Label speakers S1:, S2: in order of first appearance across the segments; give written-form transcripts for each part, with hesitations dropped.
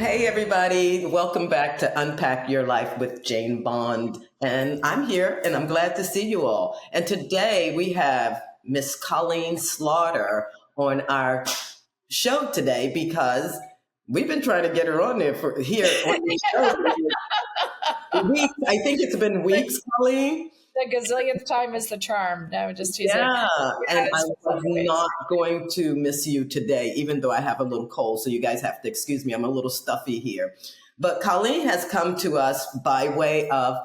S1: Hey, everybody. Welcome back to Unpack Your Life with Jane Bond. And I'm here and I'm glad to see you all. And today we have Miss Colleen Slaughter on our show today because we've been trying to get her on there for here on the show for weeks. I think it's been weeks, Colleen.
S2: The gazillionth time is the charm. No, just teasing.
S1: Yeah, and I was not going to miss you today, even though I have a little cold. So you guys have to excuse me. I'm a little stuffy here. But Colleen has come to us by way of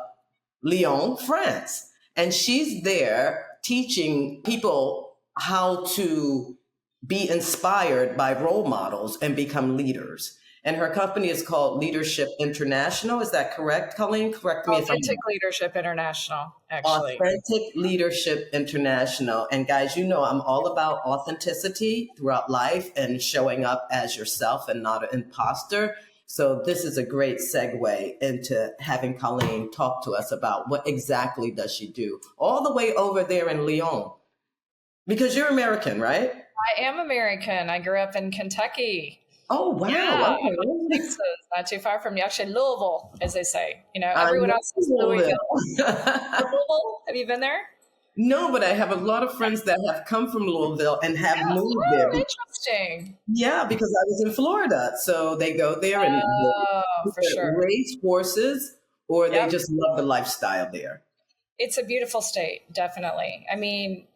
S1: Lyon, France. And she's there teaching people how to be inspired by role models and become leaders. And her company is called Leadership International. Is that correct, Colleen? Correct me if I'm wrong.
S2: Authentic Leadership International, actually.
S1: Authentic Leadership International. And guys, you know, I'm all about authenticity throughout life and showing up as yourself and not an imposter. So this is a great segue into having Colleen talk to us about what exactly does she do all the way over there in Lyon. Because you're American, right?
S2: I am American. I grew up in Kentucky.
S1: Oh, wow.
S2: Yeah,
S1: Okay.
S2: Texas, not too far from you. Actually, Louisville, as they say. You know, everyone else is Louisville. Louisville? Have you been there?
S1: No, but I have a lot of friends that have come from Louisville and have moved there.
S2: Interesting.
S1: Yeah, because I was in Florida. So they go there and
S2: for sure.
S1: race horses, or they just love the lifestyle there.
S2: It's a beautiful state, definitely. I mean,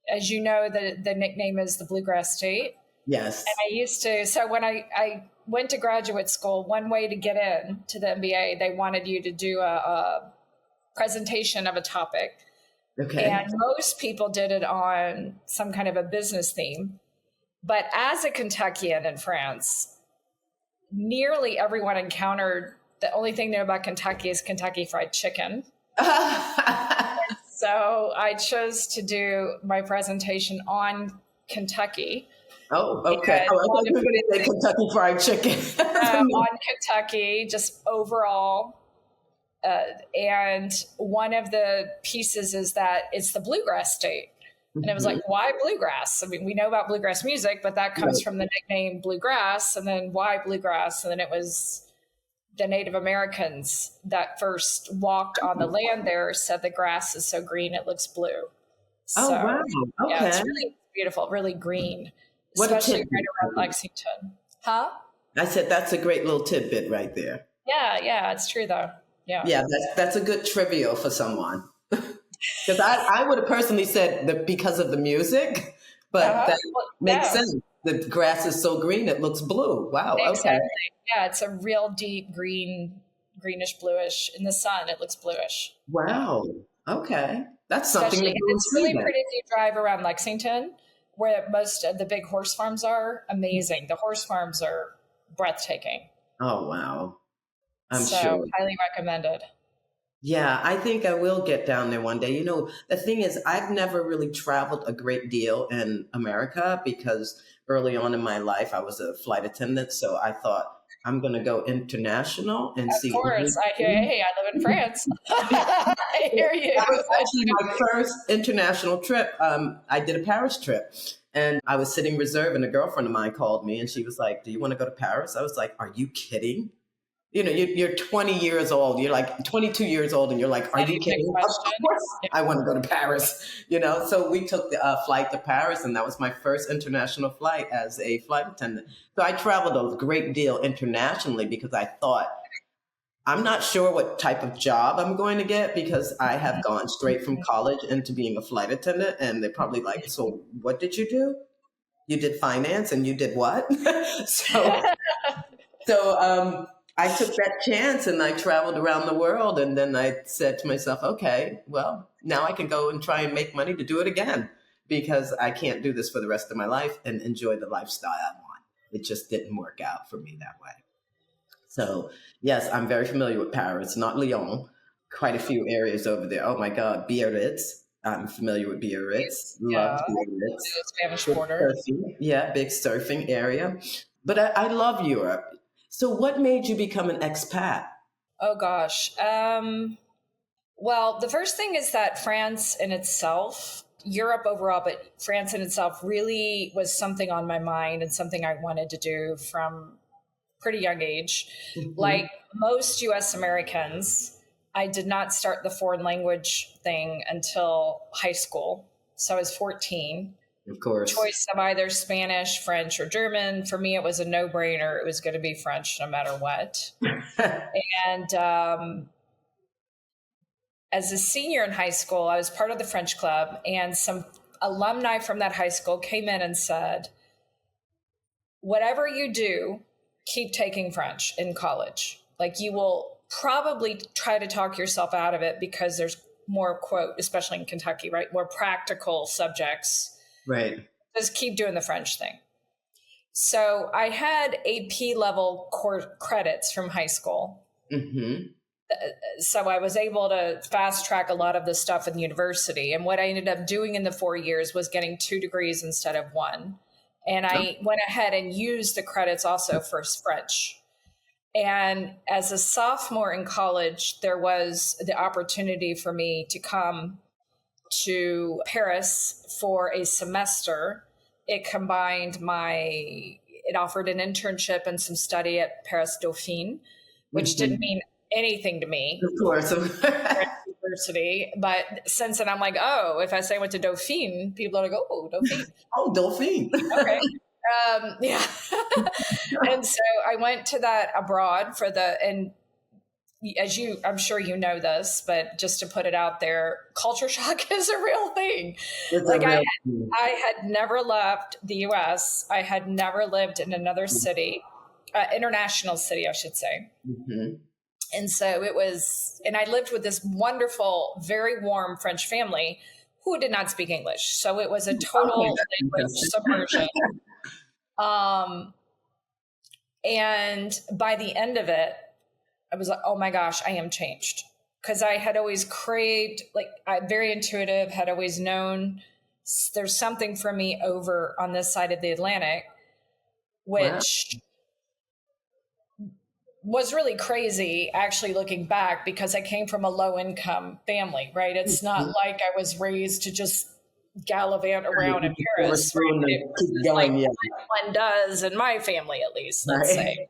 S2: as you know, the nickname is the Bluegrass State.
S1: Yes.
S2: And I used to, so when I went to graduate school, one way to get in to the MBA, they wanted you to do a presentation of a topic.
S1: Okay.
S2: And most people did it on some kind of a business theme. But as a Kentuckian in France, nearly everyone encountered, the only thing they know about Kentucky is Kentucky Fried Chicken. So I chose to do my presentation on Kentucky.
S1: Oh, okay. Oh, I thought you were going to say Kentucky Fried Chicken.
S2: On Kentucky, just overall. And one of the pieces is that it's the bluegrass state. And it was like, why bluegrass? I mean, we know about bluegrass music, but that comes from the nickname bluegrass. And then why bluegrass? And then it was the Native Americans that first walked on the land there said the grass is so green, it looks blue.
S1: Oh, wow. Okay.
S2: Yeah, it's really beautiful, really green.
S1: What
S2: Especially right around Lexington. Huh?
S1: I said that's a great little tidbit right there.
S2: Yeah, it's true though. Yeah.
S1: Yeah, that's a good trivia for someone. Because I would have personally said that because of the music, but that makes sense. The grass is so green, it looks blue. Wow.
S2: Exactly.
S1: Okay.
S2: Yeah, it's a real deep green, greenish, bluish. In the sun, it looks bluish.
S1: Wow. Okay. That's something.
S2: It's really pretty if you drive around Lexington, where most of the big horse farms are. Amazing. The horse farms are breathtaking.
S1: Oh, wow. I'm
S2: so
S1: sure.
S2: Highly recommended.
S1: Yeah, I think I will get down there one day. You know, the thing is, I've never really traveled a great deal in America because early on in my life, I was a flight attendant. So I thought, I'm going to go international and see.
S2: Of course. I live in France. I hear you.
S1: That was actually my first international trip. I did a Paris trip and I was sitting reserve and a girlfriend of mine called me and she was like, do you want to go to Paris? I was like, are you kidding? You know, you're 20 years old. You're like 22 years old and you're like, are you kidding? Of course I want to go to Paris. You know, so we took the flight to Paris and that was my first international flight as a flight attendant. So I traveled a great deal internationally because I thought, I'm not sure what type of job I'm going to get because I have gone straight from college into being a flight attendant. And they're probably like, so what did you do? You did finance and you did what? So I took that chance and I traveled around the world. And then I said to myself, okay, well, now I can go and try and make money to do it again because I can't do this for the rest of my life and enjoy the lifestyle I want. It just didn't work out for me that way. So yes, I'm very familiar with Paris, not Lyon, quite a few areas over there. Oh my God, Biarritz. I'm familiar with Biarritz. Love Biarritz.
S2: Spanish border.
S1: Yeah, big surfing area. But I love Europe. So what made you become an expat?
S2: Oh, gosh. Well, the first thing is that France in itself, Europe overall, but France in itself really was something on my mind and something I wanted to do from pretty young age.
S1: Mm-hmm.
S2: Like most US Americans, I did not start the foreign language thing until high school. So I was 14.
S1: Of course.
S2: Choice of either Spanish, French, or German. For me, it was a no-brainer. It was going to be French no matter what. And as a senior in high school, I was part of the French club, and some alumni from that high school came in and said, whatever you do, keep taking French in college. Like, you will probably try to talk yourself out of it because there's more, quote, especially in Kentucky, right, more practical subjects.
S1: Right.
S2: Just keep doing the French thing. So I had AP level core credits from high school.
S1: Mm-hmm.
S2: So I was able to fast track a lot of the stuff in the university. And what I ended up doing in the 4 years was getting 2 degrees instead of 1. And I went ahead and used the credits also for French. And as a sophomore in college, there was the opportunity for me to come to Paris for a semester. It combined it offered an internship and some study at Paris Dauphine, which didn't mean anything to me.
S1: Of course.
S2: University. But since then I'm like, oh, if I say I went to Dauphine, people are like, oh, Dauphine.
S1: Oh, Dauphine.
S2: Okay. Yeah. And so I went to that abroad and I'm sure you know this, but just to put it out there, culture shock is a real thing. I had never left the US. I had never lived in another city, international city, I should say.
S1: Mm-hmm.
S2: And so and I lived with this wonderful, very warm French family who did not speak English. So it was a total language submersion. And by the end of it, I was like, oh my gosh, I am changed. Because I had always craved, I'm very intuitive, had always known there's something for me over on this side of the Atlantic, which was really crazy, actually, looking back, because I came from a low income family, right? It's not like I was raised to just gallivant around in Paris. Right? It was like one does in my family, at least, let's say.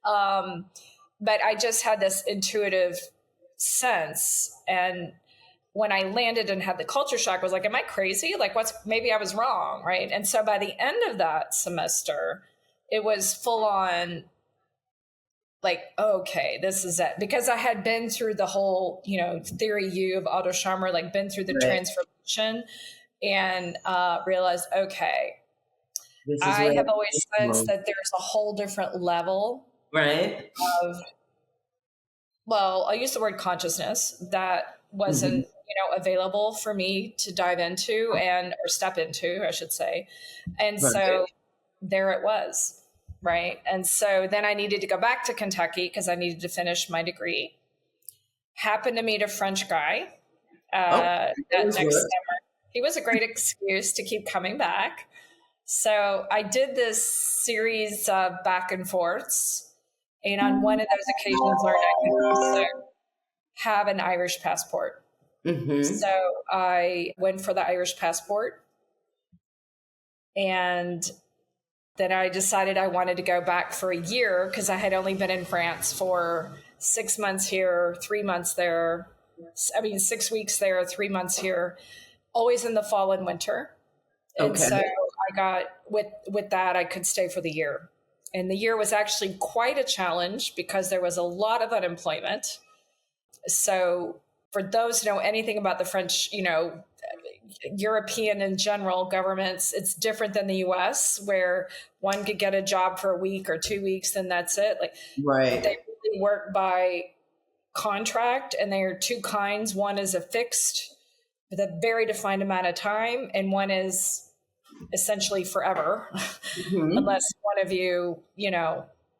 S2: Right? But I just had this intuitive sense. And when I landed and had the culture shock, I was like, am I crazy? Like, maybe I was wrong, right? And so by the end of that semester, it was full on, like, okay, this is it. Because I had been through the whole, theory U of Otto Scharmer, like been through the transformation, and realized, okay, I have always sensed that there's a whole different level of, I'll use the word consciousness that wasn't, available for me to dive into or step into, I should say. And so there it was. Right. And so then I needed to go back to Kentucky because I needed to finish my degree. Happened to meet a French guy that next summer. He was a great excuse to keep coming back. So I did this series of back and forths. And on one of those occasions, learned I could also have an Irish passport. Mm-hmm. So I went for the Irish passport. And then I decided I wanted to go back for a year because I had only been in France for 6 months here, 3 months there. 6 weeks there, 3 months here, always in the fall and winter. And so I got, with that, I could stay for the year. And the year was actually quite a challenge because there was a lot of unemployment. So for those who know anything about the French, European in general governments, it's different than the US, where one could get a job for a week or 2 weeks, and that's it. They really work by contract, and there are two kinds. One is a fixed with a very defined amount of time, and one is essentially forever, unless one of you,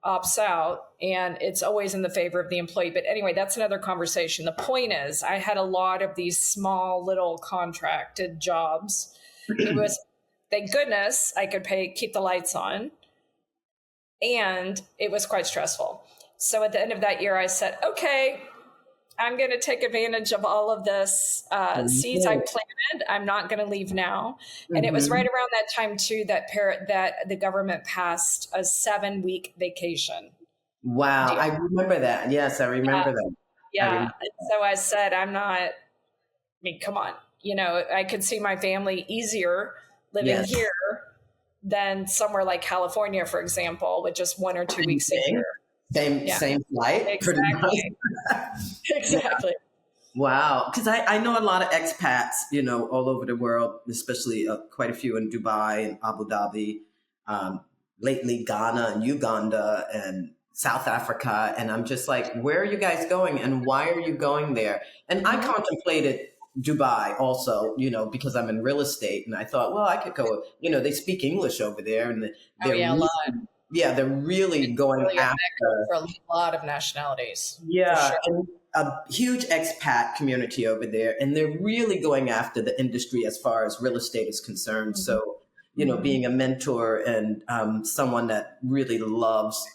S2: opts out, and it's always in the favor of the employee. But anyway, that's another conversation. The point is, I had a lot of these small little contracted jobs. It was, thank goodness, I could keep the lights on, and it was quite stressful. So at the end of that year, I said, okay, I'm going to take advantage of all of this seeds I planted. I'm not going to leave now. And it was right around that time too that the government passed a 7-week vacation.
S1: Wow. I remember that. Yes, I remember that.
S2: Yeah. So I said, I mean, come on, I could see my family easier living here than somewhere like California, for example, with just 1 or 2 weeks a year.
S1: Same flight.
S2: Exactly. Exactly.
S1: Wow. Because I know a lot of expats, all over the world, especially quite a few in Dubai and Abu Dhabi, lately Ghana and Uganda and South Africa. And I'm just like, where are you guys going and why are you going there? And I contemplated Dubai also,
S2: Mm-hmm.
S1: because I'm in real estate and I thought, well, I could go, they speak English over there and they're
S2: a lot.
S1: they're really going
S2: really
S1: after
S2: for a lot of nationalities.
S1: yeah,
S2: For sure.
S1: and a huge expat community over there, and they're really going after the industry as far as real estate is concerned. So, being a mentor and someone that really loves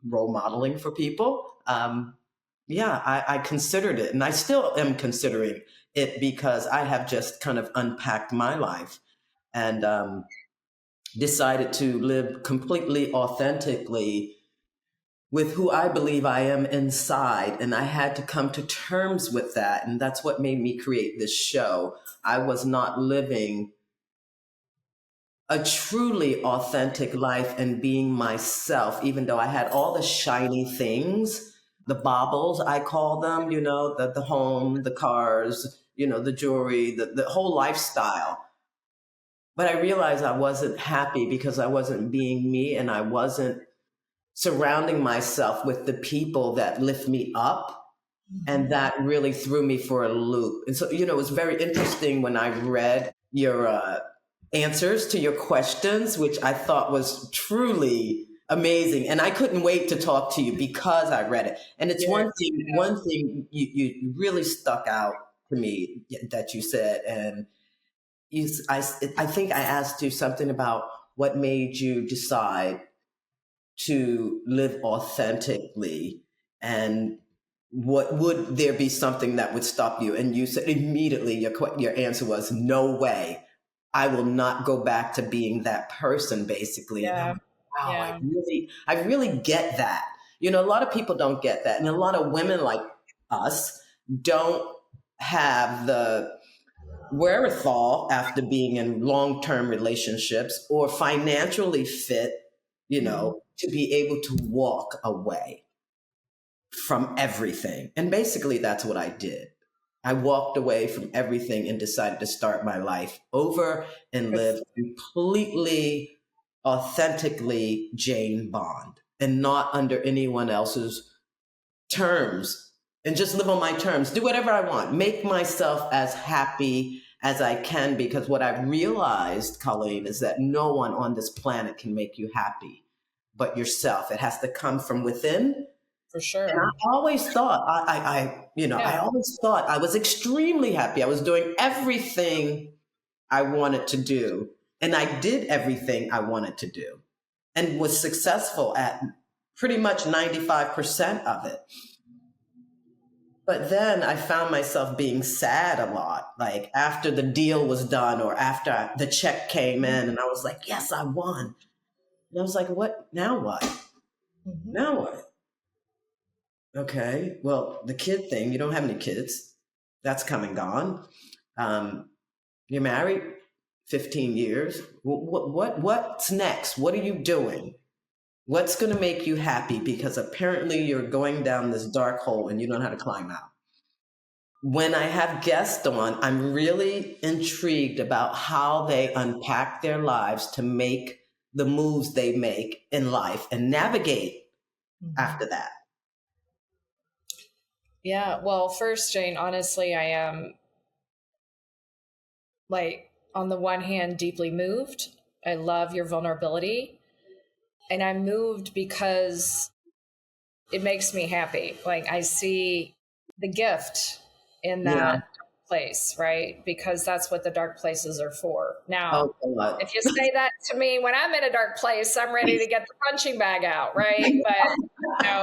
S1: role modeling for people, I considered it, and I still am considering it because I have just kind of unpacked my life and decided to live completely authentically with who I believe I am inside. And I had to come to terms with that. And that's what made me create this show. I was not living a truly authentic life and being myself, even though I had all the shiny things, the baubles, I call them, the home, the cars, the jewelry, the whole lifestyle. But I realized I wasn't happy because I wasn't being me and I wasn't surrounding myself with the people that lift me up. And that really threw me for a loop. And so, it was very interesting when I read your answers to your questions, which I thought was truly amazing. And I couldn't wait to talk to you because I read it. And it's one thing you really stuck out to me that you said. And I think I asked you something about what made you decide to live authentically and would there be something that would stop you? And you said immediately your answer was no way. I will not go back to being that person, basically.
S2: Yeah.
S1: And wow, I really get that. A lot of people don't get that. And a lot of women like us don't have the wherewithal after being in long-term relationships or financially fit, to be able to walk away from everything. And basically that's what I did. I walked away from everything and decided to start my life over and live completely, authentically Jane Bond and not under anyone else's terms and just live on my terms, do whatever I want, make myself as happy as I can, because what I've realized, Colleen, is that no one on this planet can make you happy but yourself. It has to come from within.
S2: For sure.
S1: And I always thought, I always thought I was extremely happy. I was doing everything I wanted to do. And I did everything I wanted to do and was successful at pretty much 95% of it. But then I found myself being sad a lot, like after the deal was done or after the check came in and I was like, yes, I won. And I was like, what? Now what? Now what? Okay, well, the kid thing, you don't have any kids. That's come and gone. You're married 15 years. What's next? What are you doing? What's going to make you happy? Because apparently you're going down this dark hole and you don't know how to climb out. When I have guests on, I'm really intrigued about how they unpack their lives to make the moves they make in life and navigate after that.
S2: Yeah. Well, first, Jane, honestly, I am on the one hand, deeply moved. I love your vulnerability. And I'm moved because it makes me happy. I see the gift in that place, right? Because that's what the dark places are for. Now,
S1: Oh, God.
S2: if you say that to me when I'm in a dark place, I'm ready to get the punching bag out, right? But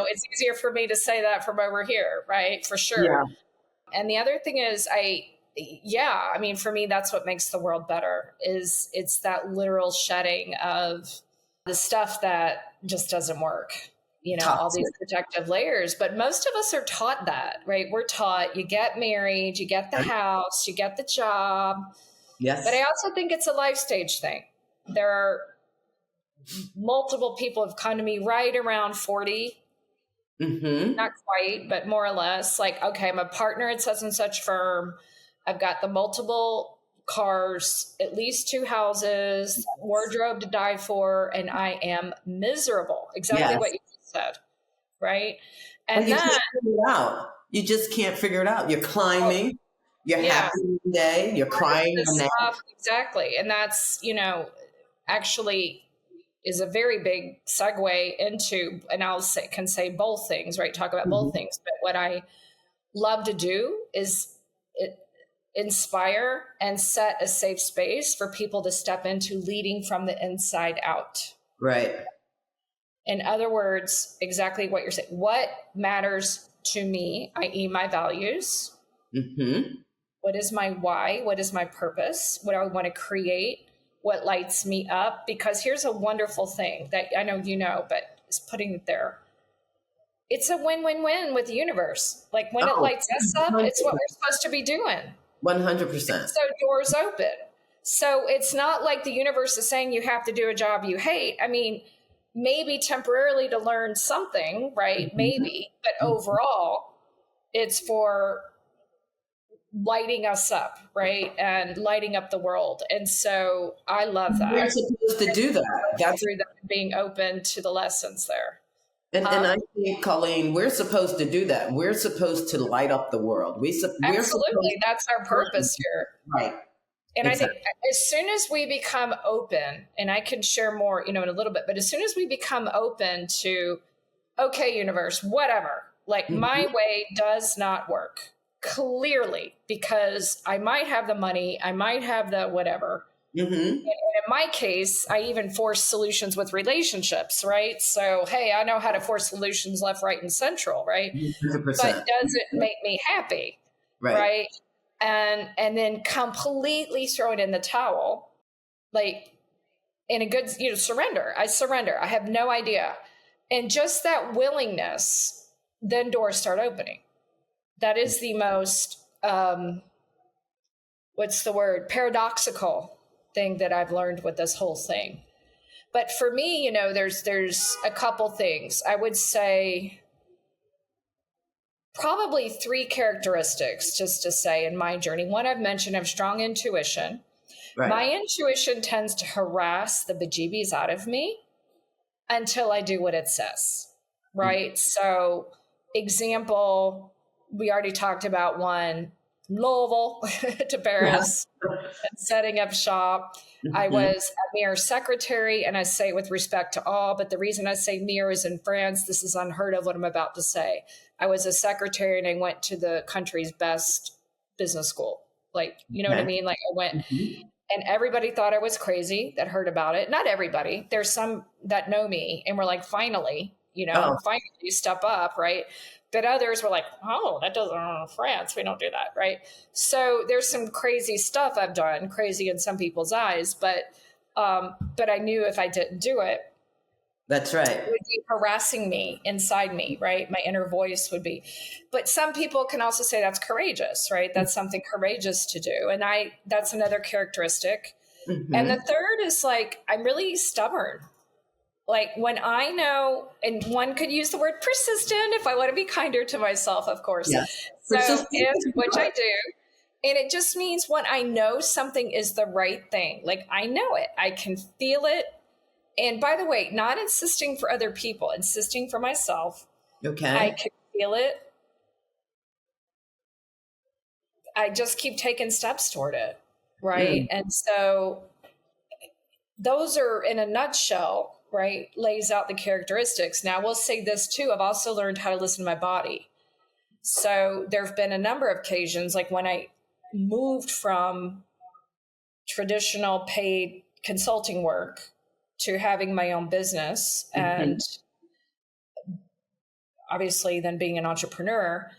S2: it's easier for me to say that from over here, right? For sure.
S1: Yeah.
S2: And the other thing is I mean, for me, that's what makes the world better is it's that literal shedding of the stuff that just doesn't work, all these protective layers. But most of us are taught that, right? We're taught you get married, you get the house, you get the job.
S1: Yes.
S2: But I also think it's a life stage thing. There are multiple people have come to me right around 40.
S1: Mm-hmm.
S2: Not quite, but more or less like, okay, I'm a partner at such and such firm. I've got the multiple cars, at least 2 houses, wardrobe to die for, and I am miserable. Exactly what you just said, right? And
S1: you
S2: then
S1: can't figure it out. You just can't figure it out. You're climbing. You're happy one day. You're crying the next.
S2: Exactly. And that's, actually is a very big segue into, and can say both things, right? Talk about both things. But what I love to do is inspire and set a safe space for people to step into leading from the inside out.
S1: Right.
S2: In other words, exactly what you're saying. What matters to me, i.e. my values?
S1: Mm-hmm.
S2: What is my why? What is my purpose? What do I want to create? What lights me up? Because here's a wonderful thing that I know but is putting it there. It's a win-win-win with the universe. Like when it lights us up, it's what we're supposed to be doing.
S1: 100%.
S2: So doors open. So it's not like the universe is saying you have to do a job you hate. I mean, maybe temporarily to learn something, right? Mm-hmm. Maybe, but overall, it's for lighting us up, right? And lighting up the world. And so I love that.
S1: We're supposed to do that. That's
S2: through being open to the lessons there.
S1: And I think, Colleen, we're supposed to do that. We're supposed to light up the world.
S2: Absolutely. That's our purpose here.
S1: Right.
S2: And I think as soon as we become open, and I can share more, in a little bit, but as soon as we become open to, okay, universe, whatever, like my way does not work. Clearly, because I might have the money, I might have the whatever. Mm-hmm. And in my case, I even force solutions with relationships, right? So, hey, I know how to force solutions left, right, and central, right? 100%. But does it make me happy, right? And then completely throw it in the towel, like in a good, surrender. I surrender. I have no idea. And just that willingness, then doors start opening. That is the most, paradoxical thing that I've learned with this whole thing. But for me, there's a couple things. I would say probably 3 characteristics, just to say, in my journey. One I've mentioned, I have strong intuition. Right. My intuition tends to harass the bejeebies out of me until I do what it says, right? So, example, we already talked about one, Louisville to Paris, and setting up shop. Mm-hmm. I was a mayor secretary, and I say it with respect to all, but the reason I say mayor is in France, this is unheard of what I'm about to say. I was a secretary and I went to the country's best business school. Like, you know what I mean? Like I went and everybody thought I was crazy that heard about it. Not everybody. There's some that know me and were like, finally, finally you step up, right? But others were like, oh, that doesn't France. We don't do that, right? So there's some crazy stuff I've done, crazy in some people's eyes, but I knew if I didn't do it,
S1: that's right,
S2: it would be harassing me inside me, right? My inner voice would be. But some people can also say that's courageous, right? That's something courageous to do, and that's another characteristic. Mm-hmm. And the third is like I'm really stubborn. Like when I know, and one could use the word persistent if I want to be kinder to myself, of course. Yes. So, which I do. And it just means when I know something is the right thing, like I know it, I can feel it. And by the way, not insisting for other people, insisting for myself. Okay. I can feel it. I just keep taking steps toward it. Right. And so those are in a nutshell, right, lays out the characteristics. Now, we'll say this too. I've also learned how to listen to my body. So there have been a number of occasions, like when I moved from traditional paid consulting work to having my own business, and obviously then being an entrepreneur,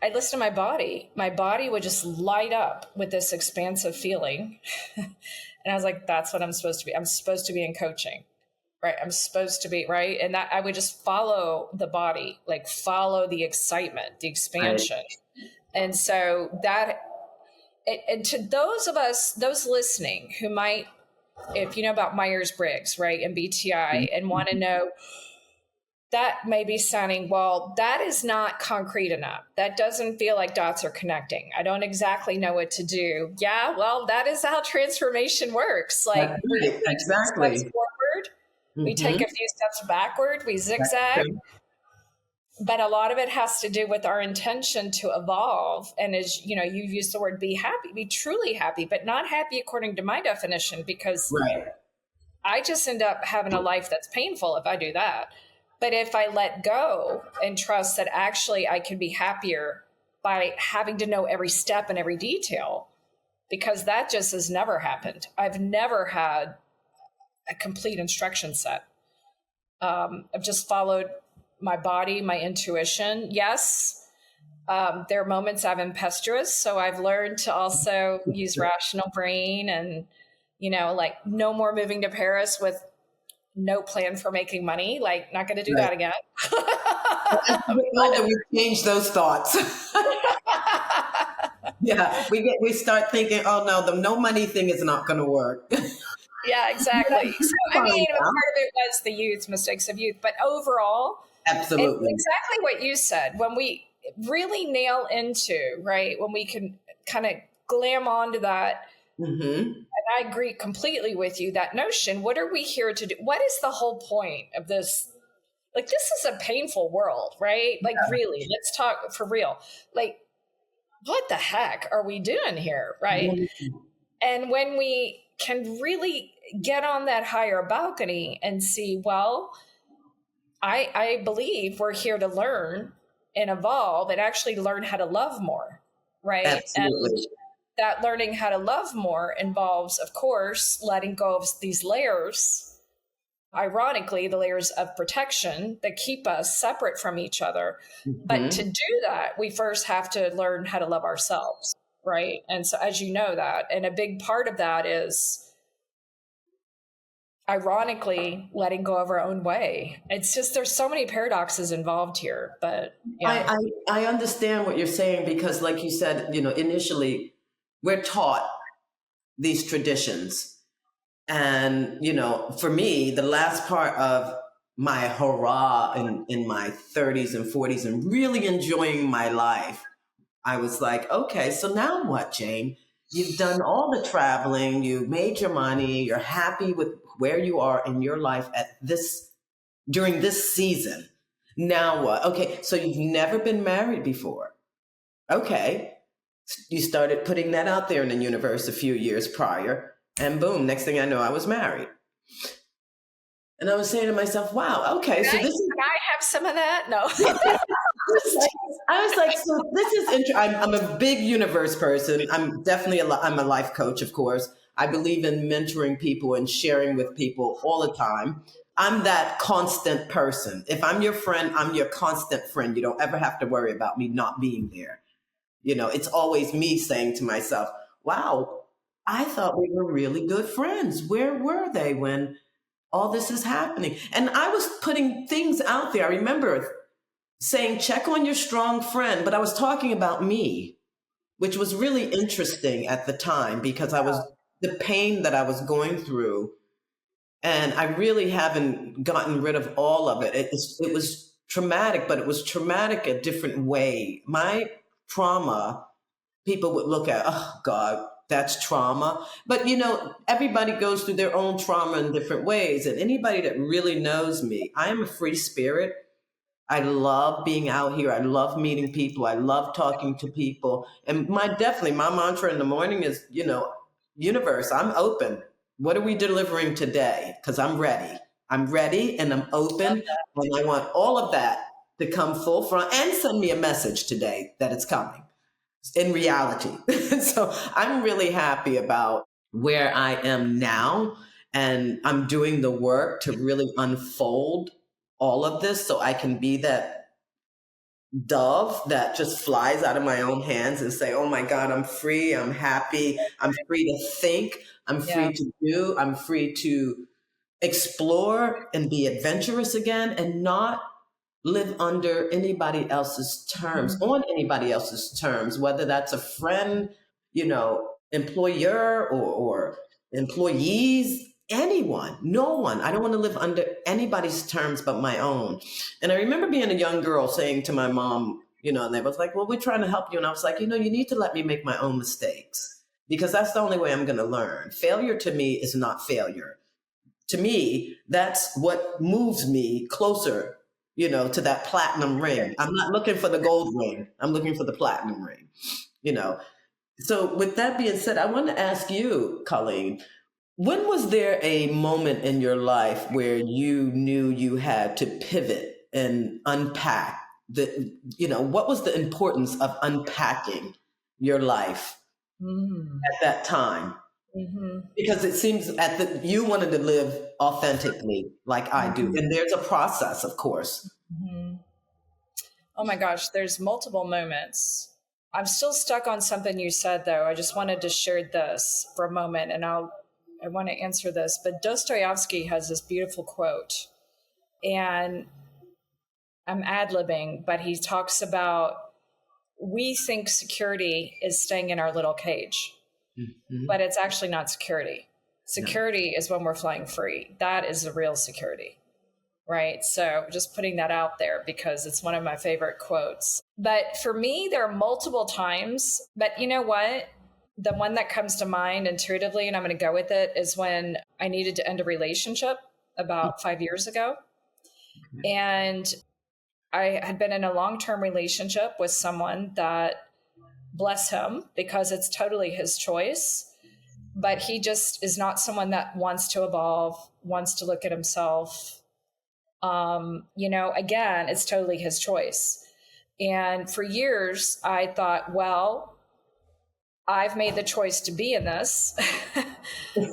S2: I listened to my body. My body would just light up with this expansive feeling. And I was like, that's what I'm supposed to be. I'm supposed to be in coaching, right? I'm supposed to be, right? And that I would just follow the body, like follow the excitement, the expansion. Right. And so that, and to those of us, those listening who might, if you know about Myers-Briggs, right, and BTI, and want to know, that may be sounding, well, that is not concrete enough. That doesn't feel like dots are connecting. I don't exactly know what to do. Yeah, well, that is how transformation works. Like we take
S1: exactly.
S2: steps forward, we take a few steps backward, we zigzag. But a lot of it has to do with our intention to evolve. And as you know, you've used the word be happy, be truly happy, but not happy according to my definition, because I just end up having a life that's painful if I do that. But if I let go and trust that actually I can be happier by having to know every step and every detail, because that just has never happened. I've never had a complete instruction set. I've just followed my body, my intuition. Yes, there are moments I'm impetuous, so I've learned to also use rational brain and, you know, like no more moving to Paris with no plan for making money, like not going to do that again.
S1: We change those thoughts. Yeah, we start thinking, oh no, the no money thing is not going to work.
S2: Yeah, exactly. So I mean, part of it was the youth, mistakes of youth, but overall,
S1: absolutely,
S2: exactly what you said. When we really nail into, right, when we can kind of glam onto that. And I agree completely with you, that notion, what are we here to do? What is the whole point of this? Like, this is a painful world, right? Like, really, let's talk for real. Like, what the heck are we doing here, right? And when we can really get on that higher balcony and see, well, I believe we're here to learn and evolve and actually learn how to love more, right?
S1: Absolutely.
S2: And that learning how to love more involves, of course, letting go of these layers, ironically, the layers of protection that keep us separate from each other. But to do that, we first have to learn how to love ourselves, right? And so, as you know that, and a big part of that is, ironically, letting go of our own way. It's just, there's so many paradoxes involved here, but yeah.
S1: I understand what you're saying, because like you said, you know, initially, we're taught these traditions. And, you know, for me, the last part of my hurrah in my 30s and 40s and really enjoying my life, I was like, okay, so now what, Jane? You've done all the traveling, you made your money, you're happy with where you are in your life during this season. Now what? Okay, so you've never been married before. Okay. You started putting that out there in the universe a few years prior, and boom, next thing I know, I was married. And I was saying to myself, wow, okay, so this is...
S2: Can I have some of that? No.
S1: I was like, so this is interesting. I'm a big universe person. I'm definitely I'm a life coach, of course. I believe in mentoring people and sharing with people all the time. I'm that constant person. If I'm your friend, I'm your constant friend. You don't ever have to worry about me not being there. You know, it's always me saying to myself, wow, I thought we were really good friends. Where were they when all this is happening? And I was putting things out there. I remember saying, check on your strong friend. But I was talking about me, which was really interesting at the time, because the pain that I was going through. And I really haven't gotten rid of all of it. It was traumatic, but it was traumatic a different way. My trauma, people would look at, oh God, that's trauma. But you know, everybody goes through their own trauma in different ways. And anybody that really knows me, I am a free spirit. I love being out here. I love meeting people. I love talking to people. And my mantra in the morning is, you know, universe, I'm open. What are we delivering today? Because I'm ready. I'm ready and I'm open. And I want all of that to come full front, and send me a message today that it's coming. in reality. So I'm really happy about where I am now. And I'm doing the work to really unfold all of this so I can be that dove that just flies out of my own hands and say, oh my God, I'm free. I'm happy. I'm free to think. I'm
S2: Yeah.
S1: free to do. I'm free to explore and be adventurous again and not live under anybody else's terms, on anybody else's terms, whether that's a friend, employer or employees, anyone, no one. I don't want to live under anybody's terms but my own. And I remember being a young girl saying to my mom, and they was like, well, we're trying to help you. And I was like, you need to let me make my own mistakes because that's the only way I'm going to learn. Failure to me is not failure. To me, that's what moves me closer, to that platinum ring. I'm not looking for the gold ring. I'm looking for the platinum ring, So with that being said, I want to ask you, Colleen, when was there a moment in your life where you knew you had to pivot and unpack what was the importance of unpacking your life at that time? Because it seems you wanted to live authentically like I do. And there's a process, of course.
S2: Oh my gosh, there's multiple moments. I'm still stuck on something you said, though. I just wanted to share this for a moment, and I want to answer this. But Dostoevsky has this beautiful quote, and I'm ad-libbing, but he talks about, we think security is staying in our little cage, but it's actually not security. Security is when we're flying free. That is the real security. Right. So just putting that out there because it's one of my favorite quotes. But for me, there are multiple times. But you know what? The one that comes to mind intuitively, and I'm going to go with it, is when I needed to end a relationship about 5 years ago. And I had been in a long-term relationship with someone that, bless him, because it's totally his choice. But he just is not someone that wants to evolve, wants to look at himself. Again, it's totally his choice. And for years, I thought, well, I've made the choice to be in this.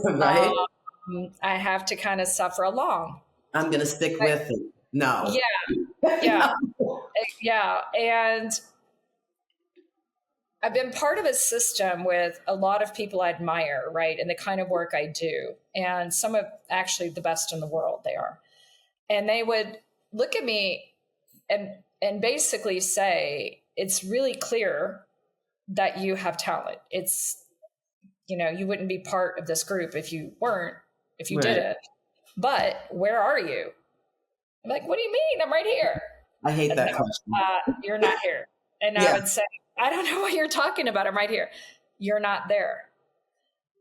S1: Right.
S2: I have to kind of suffer along.
S1: I'm going to stick with it. No.
S2: Yeah. Yeah. And I've been part of a system with a lot of people I admire, right? And the kind of work I do. And some of actually the best in the world they are. And they would look at me and basically say, it's really clear that you have talent. It's, you wouldn't be part of this group if you didn't. But where are you? I'm like, what do you mean? I'm right here.
S1: I hate that question.
S2: You're not here. And I would say, I don't know what you're talking about. I'm right here. You're not there.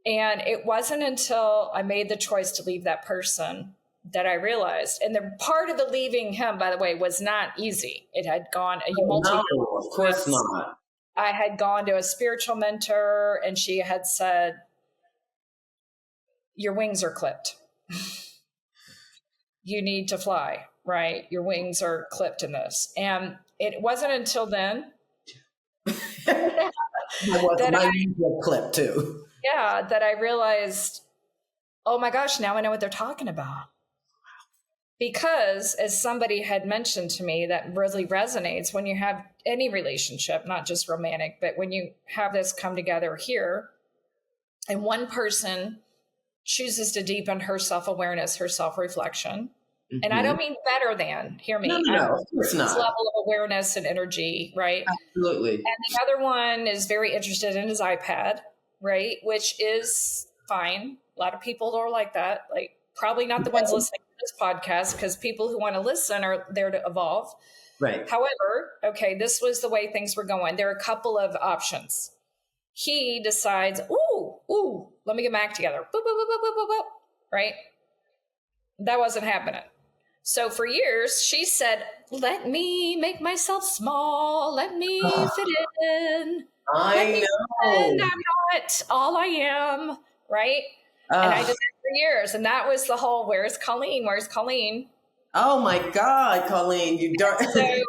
S2: And it wasn't until I made the choice to leave that person that I realized, and the part of the leaving him, by the way, was not easy. It had gone
S1: no, of course not.
S2: I had gone to a spiritual mentor, and she had said, your wings are clipped. You need to fly, right? Your wings are clipped in this. And it wasn't until then
S1: that my wings were clipped too.
S2: Yeah, that I realized, oh my gosh, now I know what they're talking about. Because as somebody had mentioned to me, that really resonates when you have any relationship, not just romantic, but when you have this come together here and one person chooses to deepen her self-awareness, her self-reflection. And I don't mean better than, hear me.
S1: No, of course not.
S2: Level of awareness and energy, right?
S1: Absolutely.
S2: And the other one is very interested in his iPad, right? Which is fine. A lot of people are like that. Like probably not the ones listening to this podcast, because people who want to listen are there to evolve.
S1: Right.
S2: However, okay, this was the way things were going. There are a couple of options. He decides, ooh, let me get my act together. Boop, boop, boop, boop, boop, boop, right? That wasn't happening. So for years, she said, let me make myself small. Let me fit in.
S1: I know.
S2: I'm not all I am, right? And I did that for years. And that was the whole, where's Colleen? Where's Colleen?
S1: Oh my God, Colleen, you don't.
S2: So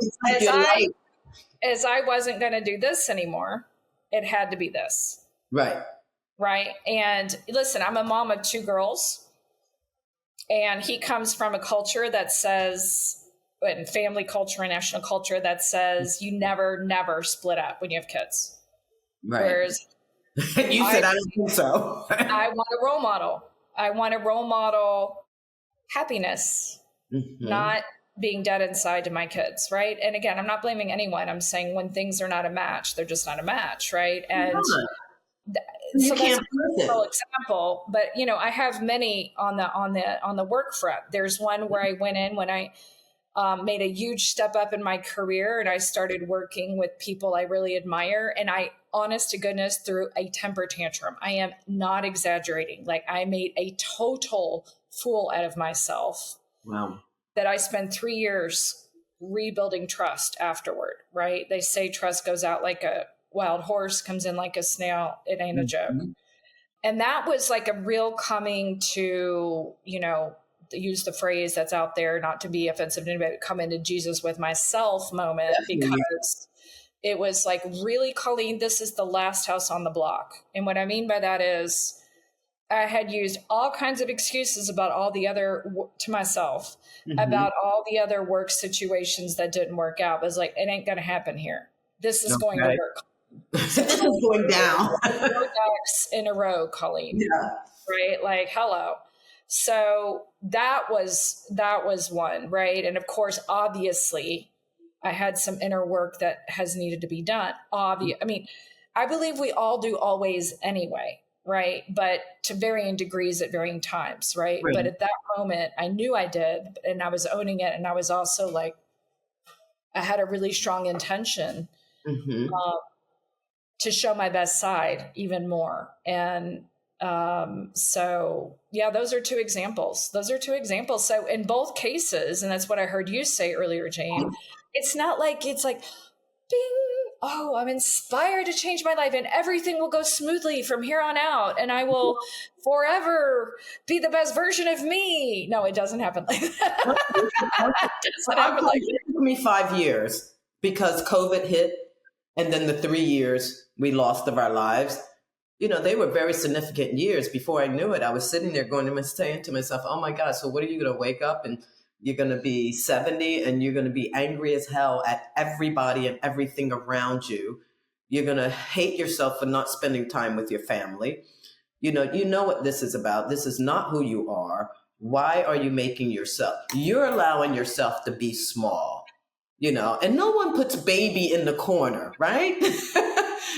S2: as I wasn't going to do this anymore, It had to be this.
S1: Right.
S2: Right. And listen, I'm a mom of 2 girls, and he comes from a culture that says, and family culture and national culture that says you never split up when you have kids.
S1: Right.
S2: Whereas
S1: you said, I don't think so.
S2: I want a role model. I want to role model happiness, not being dead inside to my kids. Right. And again, I'm not blaming anyone. I'm saying when things are not a match, they're just not a match. Right. And so that's a personal example, but you know, I have many on the work front. There's one where I went in when I made a huge step up in my career, and I started working with people I really admire. And I, honest to goodness, threw a temper tantrum. I am not exaggerating. Like, I made a total fool out of myself.
S1: Wow.
S2: That I spent 3 years rebuilding trust afterward, right? They say trust goes out like a wild horse, comes in like a snail. It ain't a joke. And that was like a real coming to, you know, use the phrase that's out there, not to be offensive to anybody, come into Jesus with myself moment. Definitely. Because it was like, really, Colleen, this is the last house on the block. And what I mean by that is I had used all kinds of excuses about all the other, to myself, about all the other work situations that didn't work out. It was like, it ain't going to happen here. This is going to work.
S1: This is going down.
S2: 4 ducks in a row, Colleen.
S1: Yeah.
S2: Right? Like, hello. So that was one, right? And of course, obviously, I had some inner work that has needed to be done. I mean, I believe we all do always anyway, right? But to varying degrees at varying times, right? But at that moment, I knew I did, and I was owning it. And I was also like, I had a really strong intention to show my best side even more. And so yeah, those are 2 examples. So in both cases, and that's what I heard you say earlier, Jane, it's not like, it's like, bing, oh, I'm inspired to change my life and everything will go smoothly from here on out and I will forever be the best version of me. No, it doesn't happen like that.
S1: It took me 5 years because COVID hit, and then the 3 years we lost of our lives. You know, they were very significant years. Before I knew it, I was sitting there saying to myself, oh my God, so what are you going to wake up and you're going to be 70 and you're going to be angry as hell at everybody and everything around you. You're going to hate yourself for not spending time with your family. You know what this is about. This is not who you are. Why are you making yourself? You're allowing yourself to be small, you know, and no one puts baby in the corner, right?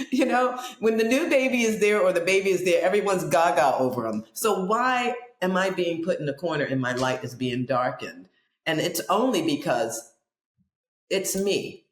S1: You know, when the new baby is there or the baby is there, everyone's gaga over them. So why am I being put in the corner and my light is being darkened? And it's only because it's me.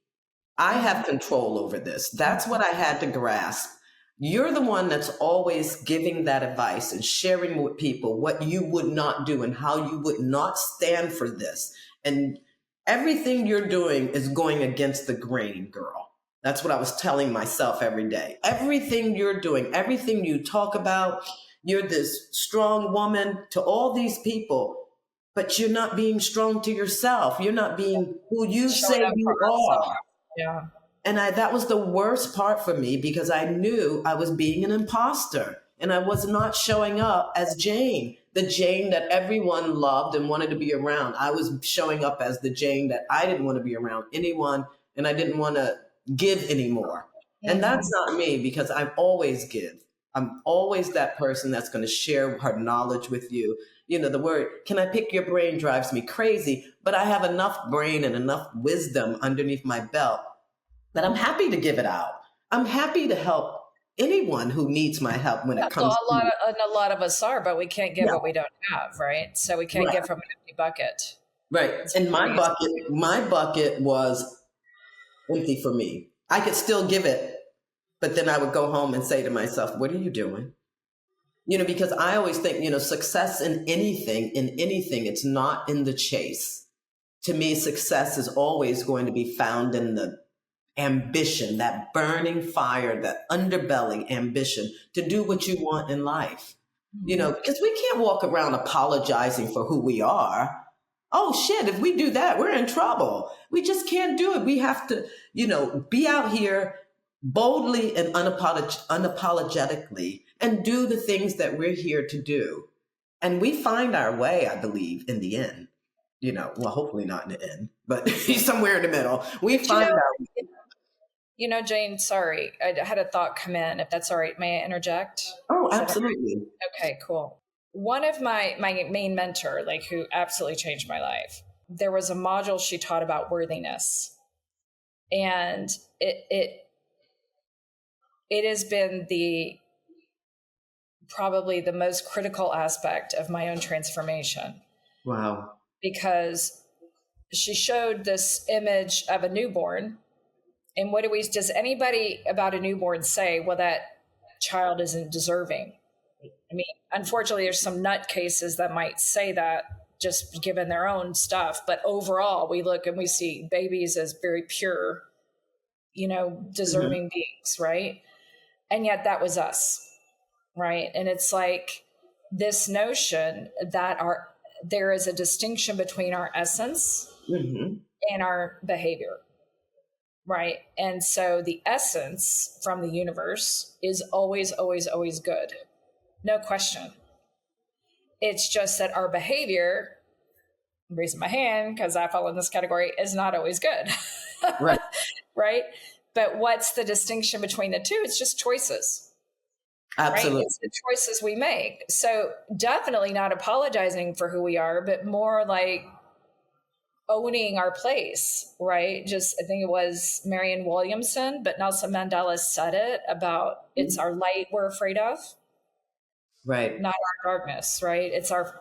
S1: I have control over this. That's what I had to grasp. You're the one that's always giving that advice and sharing with people what you would not do and how you would not stand for this. And everything you're doing is going against the grain, girl. That's what I was telling myself every day. Everything you're doing, everything you talk about, you're this strong woman to all these people, but you're not being strong to yourself. You're not being who you say you are.
S2: Yeah.
S1: And that was the worst part for me because I knew I was being an imposter and I was not showing up as Jane, the Jane that everyone loved and wanted to be around. I was showing up as the Jane that I didn't want to be around anyone and I didn't want to give anymore. And that's not me because I always give. I'm always that person that's going to share her knowledge with you. You know, the word, can I pick your brain drives me crazy, but I have enough brain and enough wisdom underneath my belt that I'm happy to give it out. I'm happy to help anyone who needs my help when it comes
S2: to it. A lot of us are, but we can't give what we don't have, right? So we can't give from an empty bucket.
S1: Right. And my bucket was empty for me. I could still give it, but then I would go home and say to myself, what are you doing? You know, because I always think, you know, success in anything, it's not in the chase. To me, success is always going to be found in the ambition, that burning fire, that underbelly ambition to do what you want in life. You know, because we can't walk around apologizing for who we are. Oh shit, if we do that, we're in trouble. We just can't do it. We have to, you know, be out here boldly and unapologetically and do the things that we're here to do. And we find our way, I believe, in the end. Well, hopefully not in the end, but somewhere in the middle. We find our way.
S2: Jane, sorry, I had a thought come in. If that's all right, may I interject?
S1: Oh, absolutely.
S2: Okay, cool. One of my main mentor, who absolutely changed my life, there was a module she taught about worthiness. And it has been probably the most critical aspect of my own transformation.
S1: Wow.
S2: Because she showed this image of a newborn. And does anybody about a newborn say, well, that child isn't deserving? I mean, unfortunately, there's some nutcases that might say that just given their own stuff. But overall, we look and we see babies as very pure, deserving beings, right? And yet that was us, right? And it's like this notion that there is a distinction between our essence and our behavior, right? And so the essence from the universe is always, always, always good. No question. It's just that our behavior, I'm raising my hand because I fall in this category, is not always good.
S1: Right.
S2: Right? But what's the distinction between the two? It's just choices.
S1: Absolutely.
S2: Right? It's the choices we make. So definitely not apologizing for who we are, but more like owning our place, right? I think it was Marianne Williamson, but Nelson Mandela said it about it's our light we're afraid of.
S1: Right.
S2: Not our darkness, right?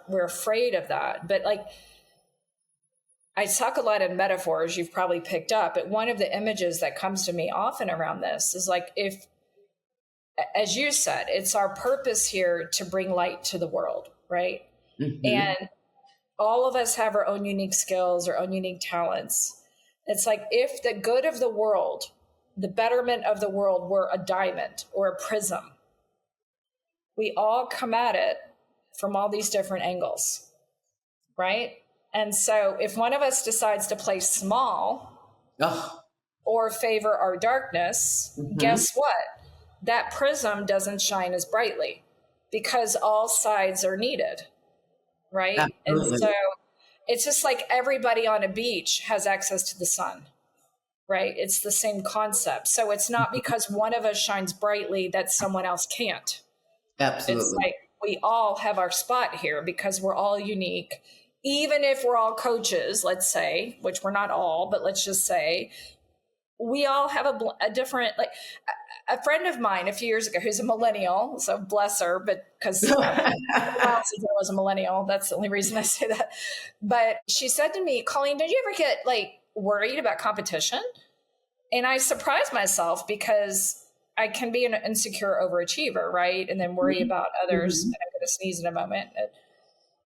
S2: We're afraid of that. But I talk a lot in metaphors, you've probably picked up, but one of the images that comes to me often around this is if, as you said, it's our purpose here to bring light to the world, right? Mm-hmm. And all of us have our own unique skills, our own unique talents. It's if the good of the world, the betterment of the world were a diamond or a prism, we all come at it from all these different angles, right? And so if one of us decides to play small or favor our darkness, guess what? That prism doesn't shine as brightly because all sides are needed, right? Absolutely. And so it's just like everybody on a beach has access to the sun, right? It's the same concept. So it's not because one of us shines brightly that someone else can't.
S1: Absolutely.
S2: It's we all have our spot here because we're all unique. Even if we're all coaches, let's say, which we're not all, but let's just say, we all have a different, a friend of mine a few years ago who's a millennial, so bless her, but because I was a millennial, that's the only reason I say that. But she said to me, Colleen, did you ever get worried about competition? And I surprised myself because I can be an insecure overachiever, right? And then worry about others. And I'm going to sneeze in a moment.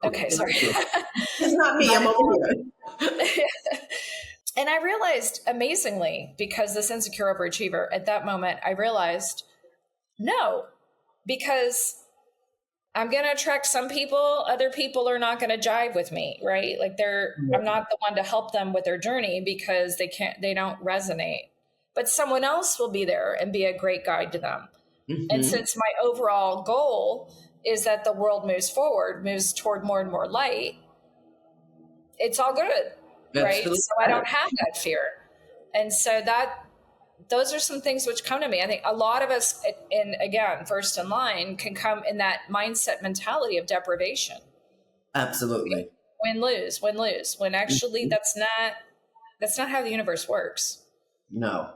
S2: Okay, sorry.
S1: It's not me, I'm over here.
S2: And I realized amazingly, because this insecure overachiever, at that moment, I realized, no, because I'm going to attract some people, other people are not going to jive with me, right? I'm not the one to help them with their journey because they don't resonate. But someone else will be there and be a great guide to them. And since my overall goal is that the world moves toward more and more light, it's all good, right? Absolutely. So I don't have that fear. And so those are some things which come to me. I think a lot of us, again, first in line, can come in that mindset mentality of deprivation.
S1: Absolutely.
S2: Win, lose, when actually that's not how the universe works.
S1: No,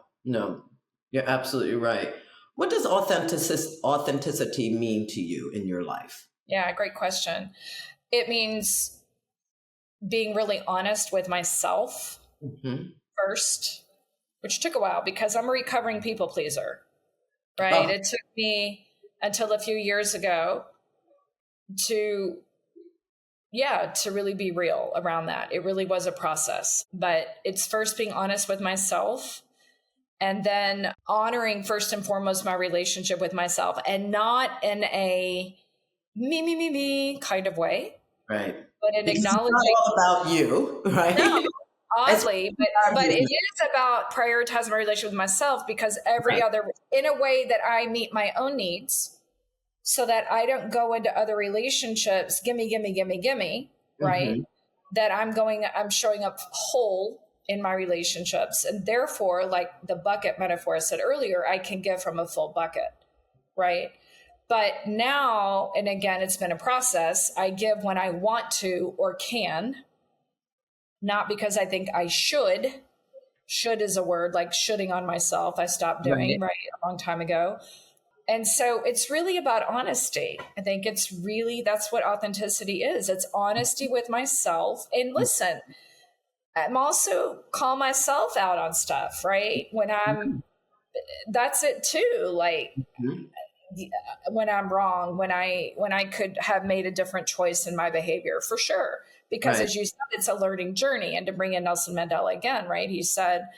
S1: you're absolutely right. What does authenticity mean to you in your life?
S2: Yeah, great question. It means being really honest with myself first, which took a while because I'm a recovering people pleaser, right? It took me until a few years ago to really be real around that. It really was a process, but it's first being honest with myself and then honoring first and foremost my relationship with myself, and not in a me kind of way.
S1: Right.
S2: But in
S1: because
S2: acknowledging
S1: it's not all about you, right?
S2: No,
S1: It's
S2: oddly, but it is about prioritizing my relationship with myself, because every
S1: right.
S2: other, in a way that I meet my own needs so that I don't go into other relationships, gimme, gimme, gimme, gimme, right?
S1: Mm-hmm.
S2: That I'm showing up whole in my relationships. And therefore, like the bucket metaphor I said earlier, I can give from a full bucket, right? But now, and again, it's been a process, I give when I want to or can, not because I think I should. Should is a word, like shoulding on myself, I stopped doing,
S1: Right.
S2: right, a long time ago. And so it's really about honesty. I think it's really, that's what authenticity is. It's honesty with myself. And listen, I'm also call myself out on stuff, right? That's it too. Like
S1: Mm-hmm.
S2: when I'm wrong, when I could have made a different choice in my behavior, for sure. Because
S1: Right.
S2: as you said, it's a learning journey. And to bring in Nelson Mandela again, right? He said,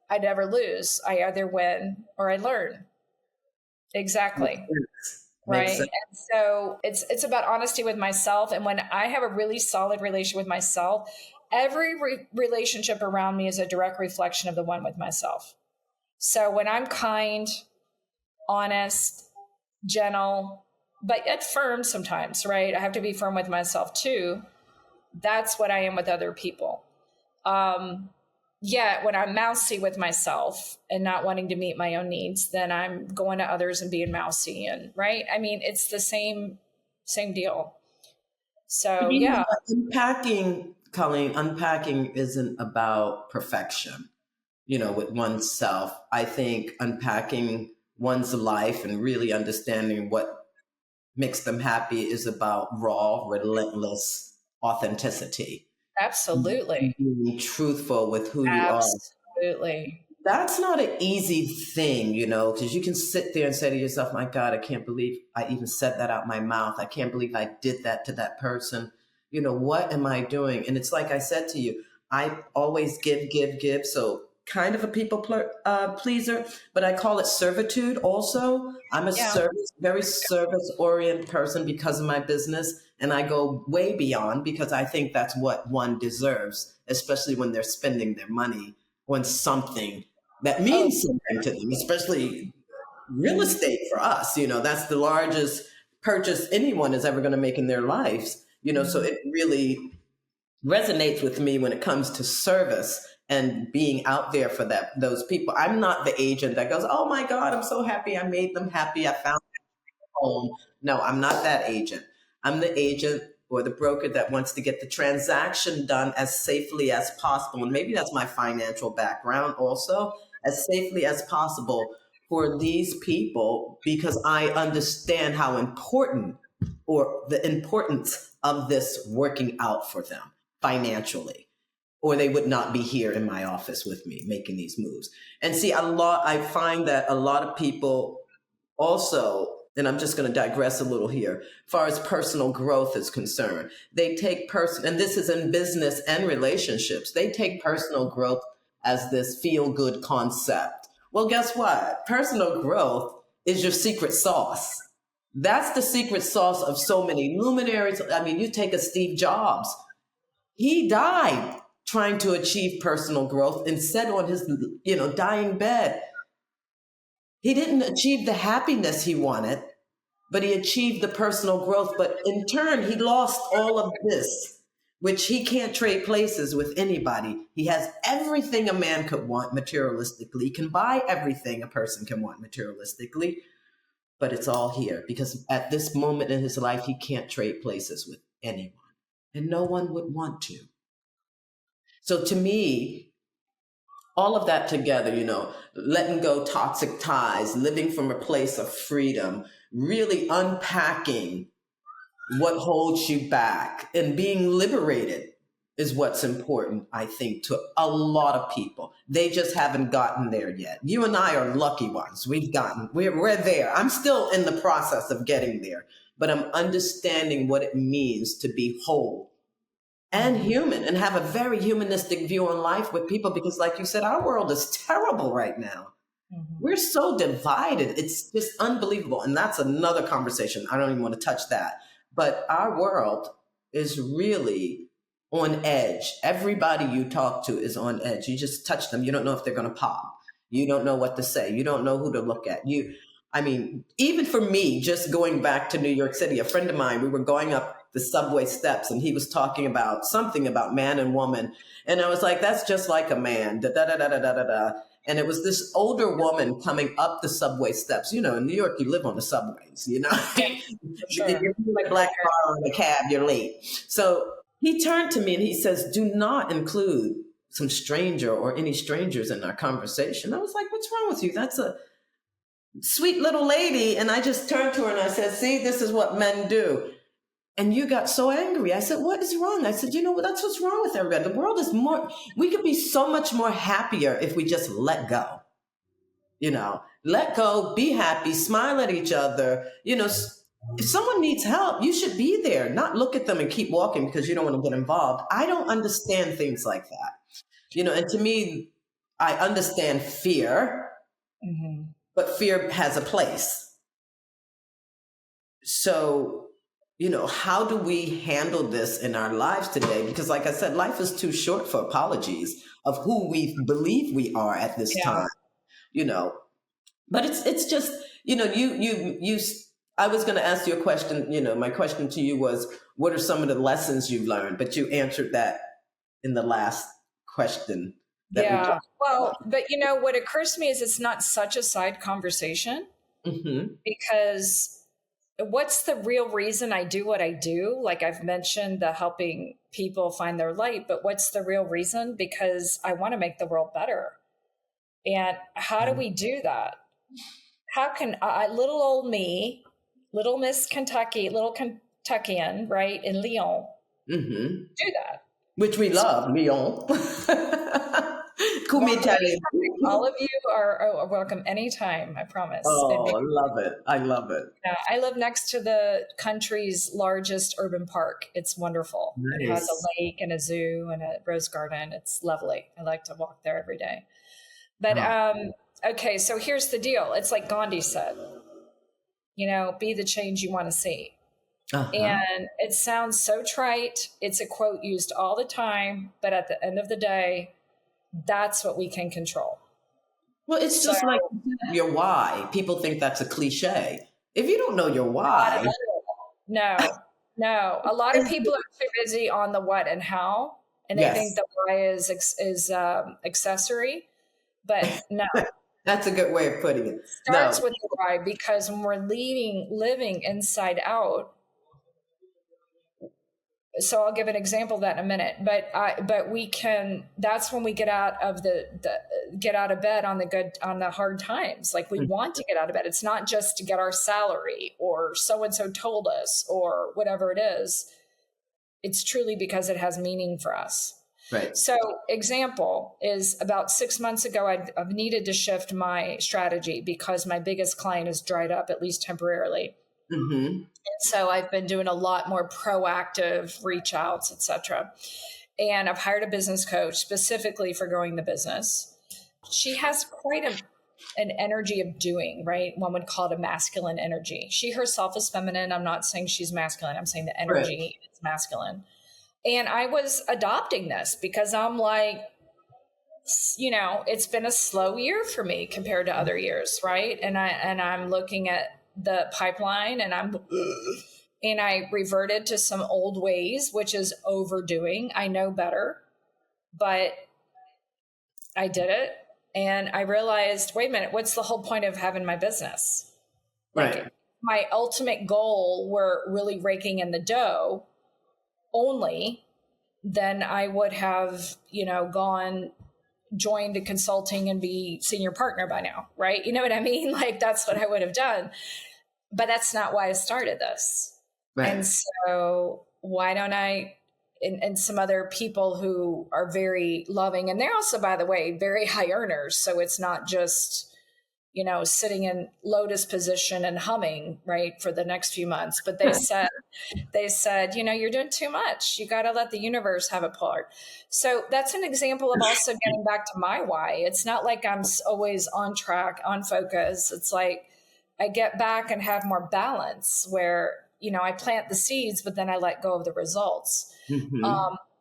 S2: I never lose. I either win or I learn.
S1: Makes
S2: Exactly.
S1: sense. Makes
S2: Right.
S1: sense.
S2: And so it's about honesty with myself. And when I have a really solid relationship with myself, every relationship around me is a direct reflection of the one with myself. So when I'm kind, honest, gentle, but yet firm sometimes, right? I have to be firm with myself too. That's what I am with other people. Yeah, when I'm mousy with myself and not wanting to meet my own needs, then I'm going to others and being mousy, and right. I mean, it's the same deal.
S1: But
S2: So yeah,
S1: unpacking, Colleen, unpacking isn't about perfection, with oneself. I think unpacking one's life and really understanding what makes them happy is about raw, relentless authenticity.
S2: absolutely,
S1: Being truthful with who you are.
S2: absolutely.
S1: That's not an easy thing, because you can sit there and say to yourself, my God, I can't believe I even said that out my mouth. I can't believe I did that to that person. What am I doing? And it's like I said to you, I always give, give, give. So kind of a pleaser, but I call it servitude also. I'm a
S2: Yeah,
S1: very service oriented person because of my business. And I go way beyond because I think that's what one deserves, especially when they're spending their money on something that
S2: oh,
S1: means something to them, especially real estate for us. That's the largest purchase anyone is ever going to make in their lives. So it really resonates with me when it comes to service and being out there for those people. I'm not the agent that goes, oh my God, I'm so happy I made them happy. I found home. No, I'm not that agent. I'm the agent or the broker that wants to get the transaction done as safely as possible. And maybe that's my financial background also, as safely as possible for these people, because I understand how important or the importance of this working out for them financially, or they would not be here in my office with me making these moves. And see, I find that a lot of people also, and I'm just going to digress a little here, as far as personal growth is concerned, they take and this is in business and relationships, they take personal growth as this feel good concept. Well, guess what? Personal growth is your secret sauce. That's the secret sauce of so many luminaries. I mean, you take a Steve Jobs, he died trying to achieve personal growth and said on his, dying bed, he didn't achieve the happiness he wanted, but he achieved the personal growth. But in turn, he lost all of this, which he can't trade places with anybody. He has everything a man could want materialistically. He can buy everything a person can want materialistically, but it's all here because at this moment in his life, he can't trade places with anyone, and no one would want to. So to me, all of that together, letting go toxic ties, living from a place of freedom, really unpacking what holds you back and being liberated is what's important, I think, to a lot of people. They just haven't gotten there yet. You and I are lucky ones. We're there. I'm still in the process of getting there, but I'm understanding what it means to be whole and human and have a very humanistic view on life with people, because like you said, our world is terrible right now. We're so divided. It's just unbelievable. And that's another conversation. I don't even want to touch that. But our world is really on edge. Everybody you talk to is on edge. You just touch them. You don't know if they're going to pop. You don't know what to say. You don't know who to look at. I mean, even for me, just going back to New York City, a friend of mine, we were going up the subway steps and he was talking about something about man and woman. And I was like, that's just like a man, da da da da da da da da. And it was this older woman coming up the subway steps. You know, in New York, you live on the subways, you know.
S2: Sure.
S1: If you're like black car on the cab, you're late. So he turned to me and he says, do not include some stranger or any strangers in our conversation. I was like, what's wrong with you? That's a sweet little lady. And I just turned to her and I said, see, this is what men do. And you got so angry. I said, what is wrong? I said, you know, that's what's wrong with everybody. The world is we could be so much more happier if we just let go. You know, let go, be happy, smile at each other. You know, if someone needs help, you should be there, not look at them and keep walking because you don't want to get involved. I don't understand things like that. You know, and to me, I understand fear, but fear has a place. So, you know, how do we handle this in our lives today? Because like I said, life is too short for apologies of who we believe we are at this time, you know. But it's just, you know, I was going to ask you a question, you know, my question to you was, what are some of the lessons you've learned? But you answered that in the last question.
S2: Well, but you know, what occurs to me is it's not such a side conversation because what's the real reason I do what I do? Like I've mentioned, the helping people find their light, but what's the real reason? Because I want to make the world better. And how do we do that? How can little old me, little Miss Kentucky, little Kentuckian, right, in Lyon, do that? Which we love, Lyon. All of you are welcome anytime, I promise.
S1: Oh, I love it. I love it.
S2: Yeah, I live next to the country's largest urban park. It's wonderful. Nice. It has a lake and a zoo and a rose garden. It's lovely. I like to walk there every day. But okay, so here's the deal. It's like Gandhi said, you know, be the change you want to see. And it sounds so trite. It's a quote used all the time, but at the end of the day, that's what we can control.
S1: Well, it's just like your why. People think that's a cliche. If you don't know your why.
S2: No. A lot of people are too busy on the what and how, and they think the why is accessory, but no.
S1: That's a good way of putting it.
S2: Starts with the why, because when we're living inside out. So I'll give an example of that in a minute, but we can, that's when we get out of get out of bed on the hard times. Like we want to get out of bed. It's not just to get our salary or so-and-so told us or whatever it is. It's truly because it has meaning for us.
S1: Right.
S2: So example is about 6 months ago, I've needed to shift my strategy because my biggest client has dried up, at least temporarily. And so I've been doing a lot more proactive reach outs, et cetera. And I've hired a business coach specifically for growing the business. She has quite an energy of doing, right? One would call it a masculine energy. She herself is feminine. I'm not saying she's masculine. I'm saying the energy is masculine. And I was adopting this because I'm like, you know, it's been a slow year for me compared to other years, right? And I'm looking at the pipeline and I reverted to some old ways, which is overdoing. I know better, but I did it. And I realized, wait a minute, what's the whole point of having my business?
S1: Right.
S2: Like, my ultimate goal were really raking in the dough only, then I would have, you know, joined a consulting and be senior partner by now, right? You know what I mean? Like that's what I would have done, but that's not why I started this. Right. And so why don't I, and some other people who are very loving, and they're also, by the way, very high earners. So it's not just, you know, sitting in lotus position and humming, right, for the next few months. But they said, you know, you're doing too much. You got to let the universe have a part. So that's an example of also getting back to my why. It's not like I'm always on track, on focus. It's like I get back and have more balance where, you know, I plant the seeds, but then I let go of the results.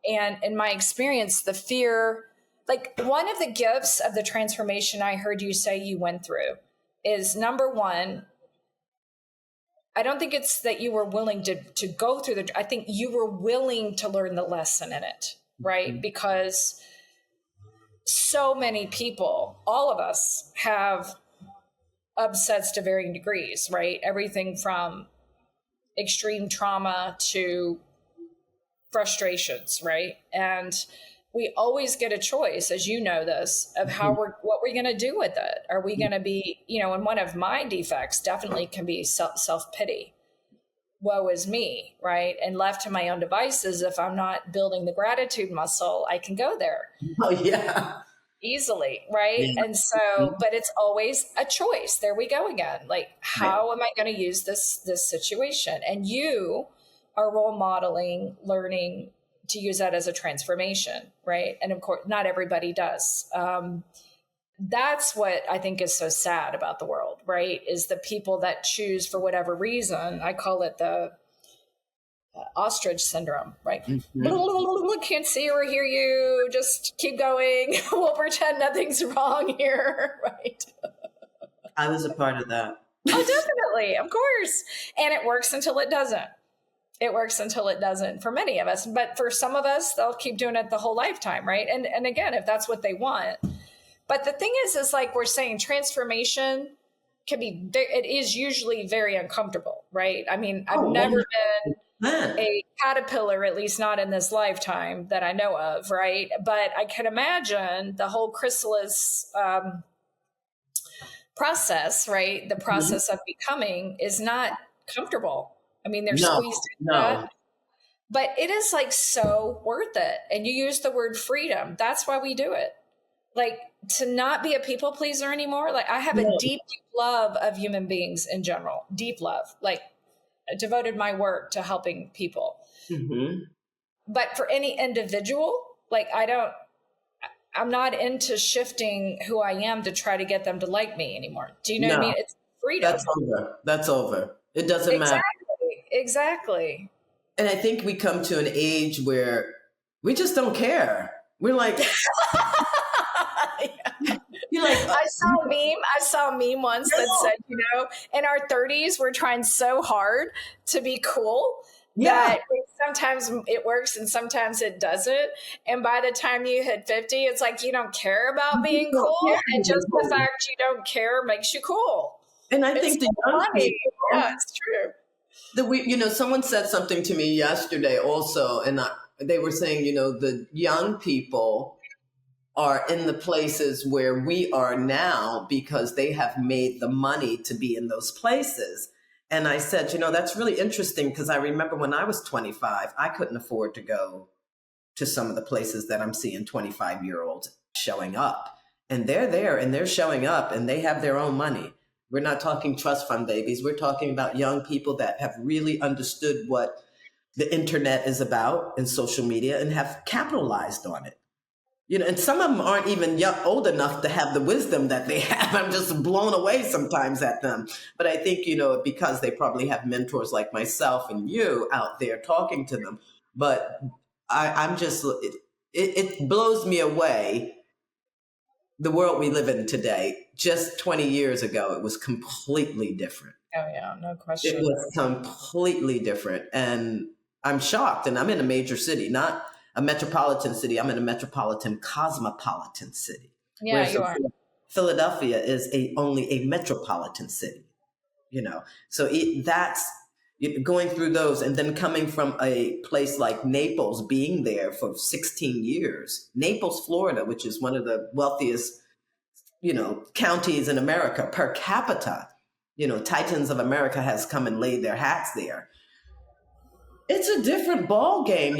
S2: And in my experience, the fear, like one of the gifts of the transformation I heard you say you went through is, number one, I don't think it's that you were willing to go through I think you were willing to learn the lesson in it, right? Mm-hmm. Because so many people, all of us, have upsets to varying degrees, right? Everything from extreme trauma to frustrations, right? And we always get a choice, as you know this, of what we're going to do with it. Are we going to be, and one of my defects definitely can be self-pity. Woe is me, right? And left to my own devices, if I'm not building the gratitude muscle, I can go there.
S1: Oh, yeah.
S2: Easily, right? Yeah. And so, but it's always a choice. There we go again. Like, how am I going to use this situation? And you are role modeling, learning to use that as a transformation, right? And of course, not everybody does. That's what I think is so sad about the world, right? Is the people that choose, for whatever reason, I call it the ostrich syndrome, right? Mm-hmm. Can't see or hear you. Just keep going. We'll pretend nothing's wrong here, right?
S1: I was a part of that.
S2: Oh, definitely. Of course. And it works until it doesn't. It works until it doesn't for many of us. But for some of us, they'll keep doing it the whole lifetime, right? And again, if that's what they want. But the thing is like we're saying, transformation it is usually very uncomfortable, right? I mean, I've never been a caterpillar, at least not in this lifetime that I know of, right? But I can imagine the whole chrysalis process, right? The process of becoming is not comfortable. I mean, they're squeezed into that. But it is like so worth it. And you use the word freedom. That's why we do it. Like, to not be a people pleaser anymore. Like, I have a deep love of human beings in general. Deep love. Like, I devoted my work to helping people. Mm-hmm. But for any individual, like, I'm not into shifting who I am to try to get them to like me anymore. Do you know what I mean? It's freedom.
S1: That's over. It doesn't matter.
S2: Exactly.
S1: And I think we come to an age where we just don't care. We're like, you're like,
S2: I saw a meme once that said, in our 30s, we're trying so hard to be cool that sometimes it works and sometimes it doesn't. And by the time you hit 50, it's like, you don't care about being cool. And just the fact you don't care makes you cool.
S1: And I think the young people,
S2: it's true.
S1: Someone said something to me yesterday also, and they were saying, the young people are in the places where we are now because they have made the money to be in those places. And I said, that's really interesting, because I remember when I was 25, I couldn't afford to go to some of the places that I'm seeing 25-year-olds showing up. And they're there and they're showing up and they have their own money. We're not talking trust fund babies. We're talking about young people that have really understood what the internet is about and social media and have capitalized on it. And some of them aren't even old enough to have the wisdom that they have. I'm just blown away sometimes at them. But I think, because they probably have mentors like myself and you out there talking to them. But I'm just, it blows me away. The world we live in today, just 20 years ago, it was completely different.
S2: Oh, yeah, no question.
S1: It was completely different. And I'm shocked. And I'm in a major city, not a metropolitan city. I'm in a metropolitan, cosmopolitan city.
S2: Yeah, you are.
S1: Philadelphia is only a metropolitan city, So that's going through those, and then coming from a place like Naples, being there for 16 years. Naples, Florida, which is one of the wealthiest, counties in America per capita. Titans of America has come and laid their hats there. It's a different ball game,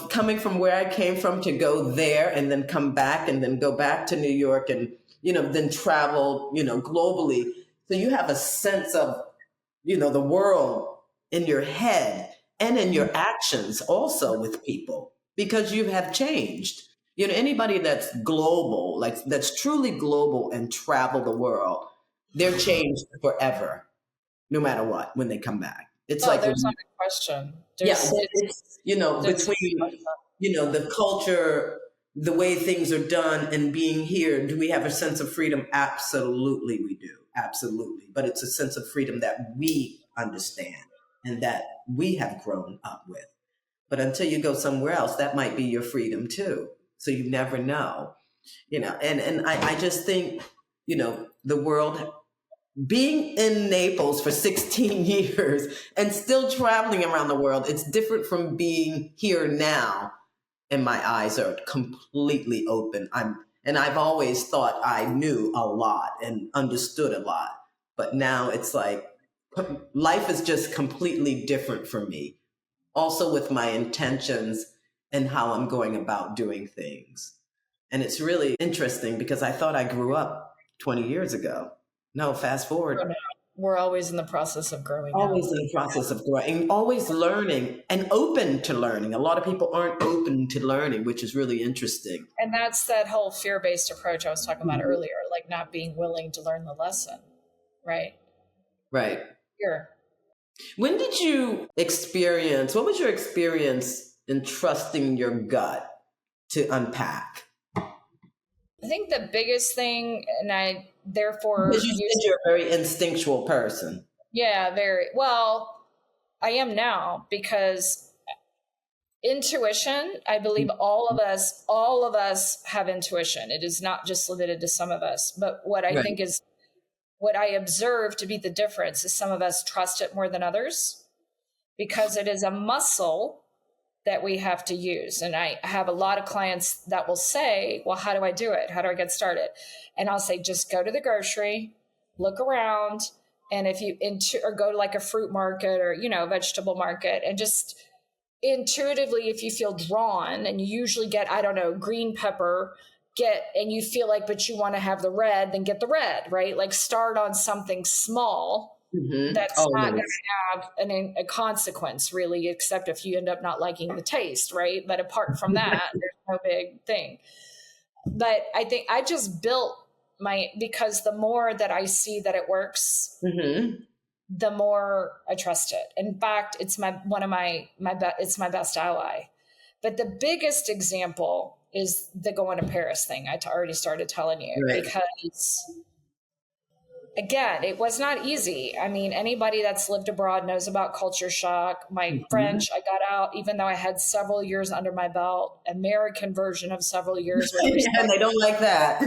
S1: coming from where I came from to go there and then come back and then go back to New York and, then travel, globally. So you have a sense of, the world in your head and in your actions also with people, because you have changed. Anybody that's global, like that's truly global and travel the world, they're changed forever, no matter what, when they come back. It's
S2: there's not a question.
S1: Between the culture, the way things are done, and being here, do we have a sense of freedom? Absolutely, we do. Absolutely. But it's a sense of freedom that we understand and that we have grown up with. But until you go somewhere else, that might be your freedom too. So you never know, and I just think, the world, being in Naples for 16 years and still traveling around the world, it's different from being here now. And my eyes are completely open. And I've always thought I knew a lot and understood a lot. But now it's like life is just completely different for me. Also with my intentions and how I'm going about doing things. And it's really interesting because I thought I grew up 20 years ago. No, fast forward.
S2: We're always in the process of growing up.
S1: Always in the process of growing, always learning and open to learning. A lot of people aren't open to learning, which is really interesting.
S2: And that's that whole fear-based approach I was talking about earlier, like not being willing to learn the lesson, right?
S1: Right.
S2: Fear.
S1: When did you experience, what was your experience in trusting your gut to unpack?
S2: I think the biggest thing, and I therefore...
S1: Because you said you're a very instinctual person.
S2: Yeah, very. Well, I am now because intuition, I believe all of us have intuition. It is not just limited to some of us. But what I think is, what I observe to be the difference is some of us trust it more than others because it is a muscle that we have to use. And I have a lot of clients that will say, well, how do I do it? How do I get started? And I'll say, just go to the grocery, look around. And if you or go to like a fruit market or, vegetable market, and just intuitively, if you feel drawn and you usually get, I don't know, green pepper, and you feel like, but you want to have the red, then get the red, right? Like start on something small. That's not going to have a consequence really, except if you end up not liking the taste, right? But apart from that, there's no big thing. But I think I just built because the more that I see that it works, the more I trust it. In fact, it's it's my best ally. But the biggest example is the going to Paris thing. I already started telling you because, again, it was not easy. I mean, anybody that's lived abroad knows about culture shock. My French, I got out, even though I had several years under my belt, American version of several years.
S1: And they don't like that.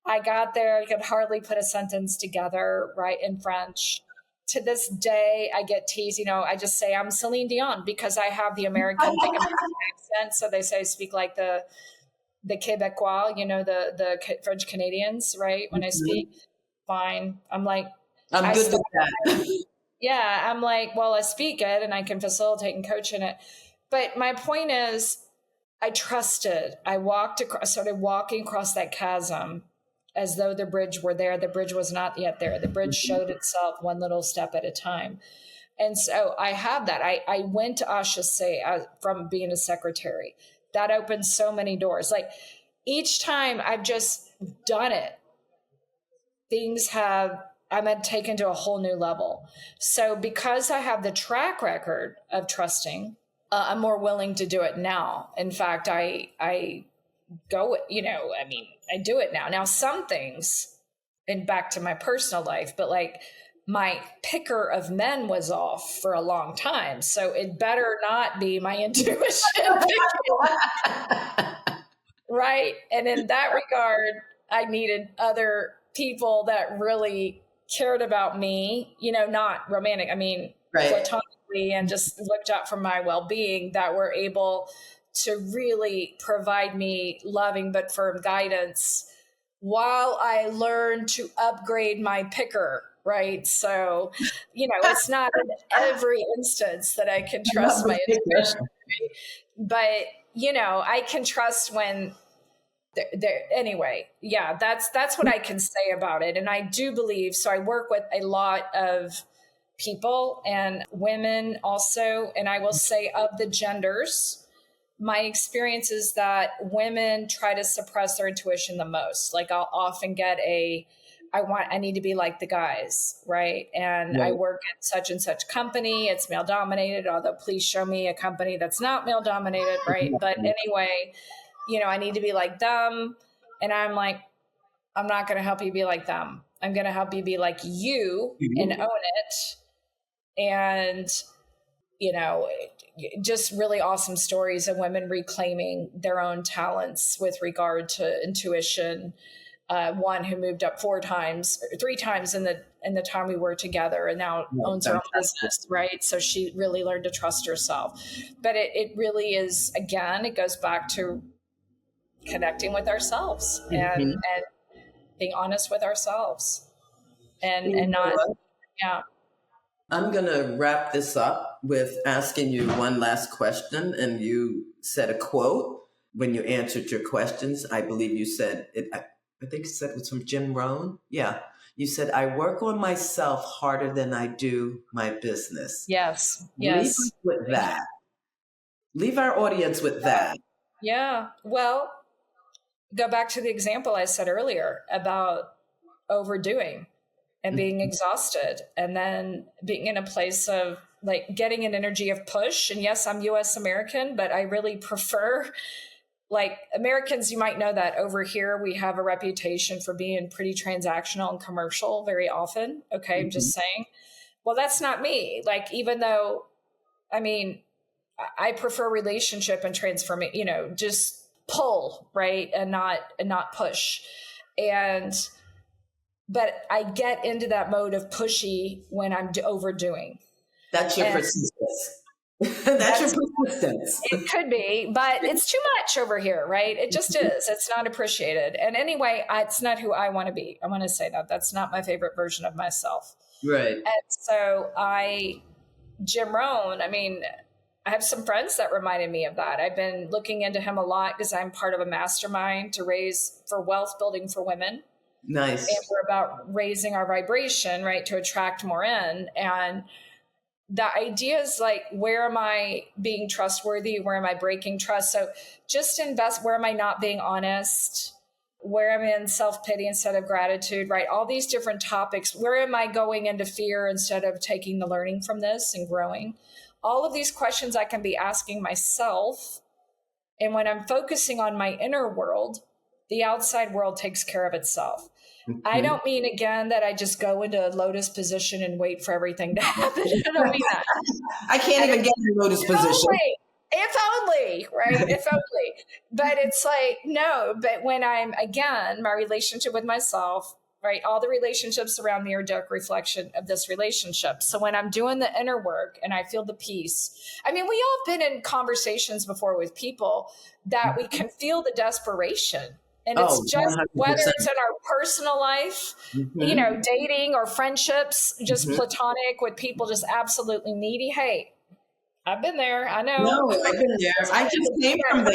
S2: I got there, I could hardly put a sentence together, right, in French. To this day, I get teased. I just say I'm Celine Dion because I have the American accent. So they say I speak like the Quebecois, the French Canadians, right? When I speak, fine. I'm like,
S1: I'm good with that.
S2: Yeah, I'm like, well, I speak it and I can facilitate and coach in it. But my point is, I trusted. I started walking across that chasm as though the bridge were there. The bridge was not yet there. The bridge showed itself one little step at a time. And so I have that. I went to HEC from being a secretary. That opened so many doors. Like each time I've just done it, I'm taken to a whole new level. So because I have the track record of trusting, I'm more willing to do it now. In fact, I go, I do it now. Now, some things, and back to my personal life, but like my picker of men was off for a long time. So it better not be my intuition. Right. And in that regard, I needed other people that really cared about me, not romantic. I mean, platonically, and just looked out for my well-being, that were able to really provide me loving but firm guidance while I learned to upgrade my picker, right? So, it's not in every instance that I can trust my intuition, but, I can trust when anyway, yeah, that's what I can say about it. And I do believe, so I work with a lot of people and women also, and I will say of the genders, my experience is that women try to suppress their intuition the most. Like I'll often get I need to be like the guys, right? And I work at such and such company. It's male dominated, although please show me a company that's not male dominated, right? But anyway, I need to be like them. And I'm like, I'm not going to help you be like them. I'm going to help you be like you and own it. And, just really awesome stories of women reclaiming their own talents with regard to intuition. One who moved up 3 times in the time we were together, and now owns her own business, right? So she really learned to trust herself. But it really is, again, it goes back to connecting with ourselves and being honest with ourselves and not, yeah.
S1: I'm going to wrap this up with asking you one last question. And you said a quote when you answered your questions. I believe you said it. I think it said it was from Jim Rohn. Yeah. You said, I work on myself harder than I do my business.
S2: Yes.
S1: Leave us with that. Leave our audience with that.
S2: Yeah. Well, go back to the example I said earlier about overdoing and being exhausted, and then being in a place of like getting an energy of push. And yes, I'm US American, but I really prefer, like, Americans, you might know that over here, we have a reputation for being pretty transactional and commercial very often. Okay. I'm just saying, well, that's not me. Like, even though, I prefer relationship and transformation, just pull, right. And not push. But I get into that mode of pushy when I'm overdoing.
S1: That's your persistence. That's your persistence.
S2: It could be, but it's too much over here, right? It just is. It's not appreciated. And anyway, it's not who I want to be. I want to say that. That's not my favorite version of myself.
S1: Right.
S2: And so Jim Rohn, I have some friends that reminded me of that. I've been looking into him a lot because I'm part of a mastermind to raise for wealth building for women.
S1: Nice.
S2: And we're about raising our vibration, right, to attract more in. And the idea is like, where am I being trustworthy? Where am I breaking trust? So just invest. Where am I not being honest? Where am I in self-pity instead of gratitude, right? All these different topics. Where am I going into fear instead of taking the learning from this and growing? All of these questions I can be asking myself. And when I'm focusing on my inner world, the outside world takes care of itself. I don't mean, again, that I just go into a lotus position and wait for everything to happen. I don't mean that.
S1: I can't even get in a lotus position.
S2: If only, right? If only. But it's like, no, but when I'm, again, my relationship with myself, right? All the relationships around me are a direct reflection of this relationship. So when I'm doing the inner work and I feel the peace, we all have been in conversations before with people that we can feel the desperation. And it's just 100%. Whether it's in our personal life, dating or friendships, just platonic with people just absolutely needy. Hey, I've been there. I know.
S1: No, I've been there. I just came from there.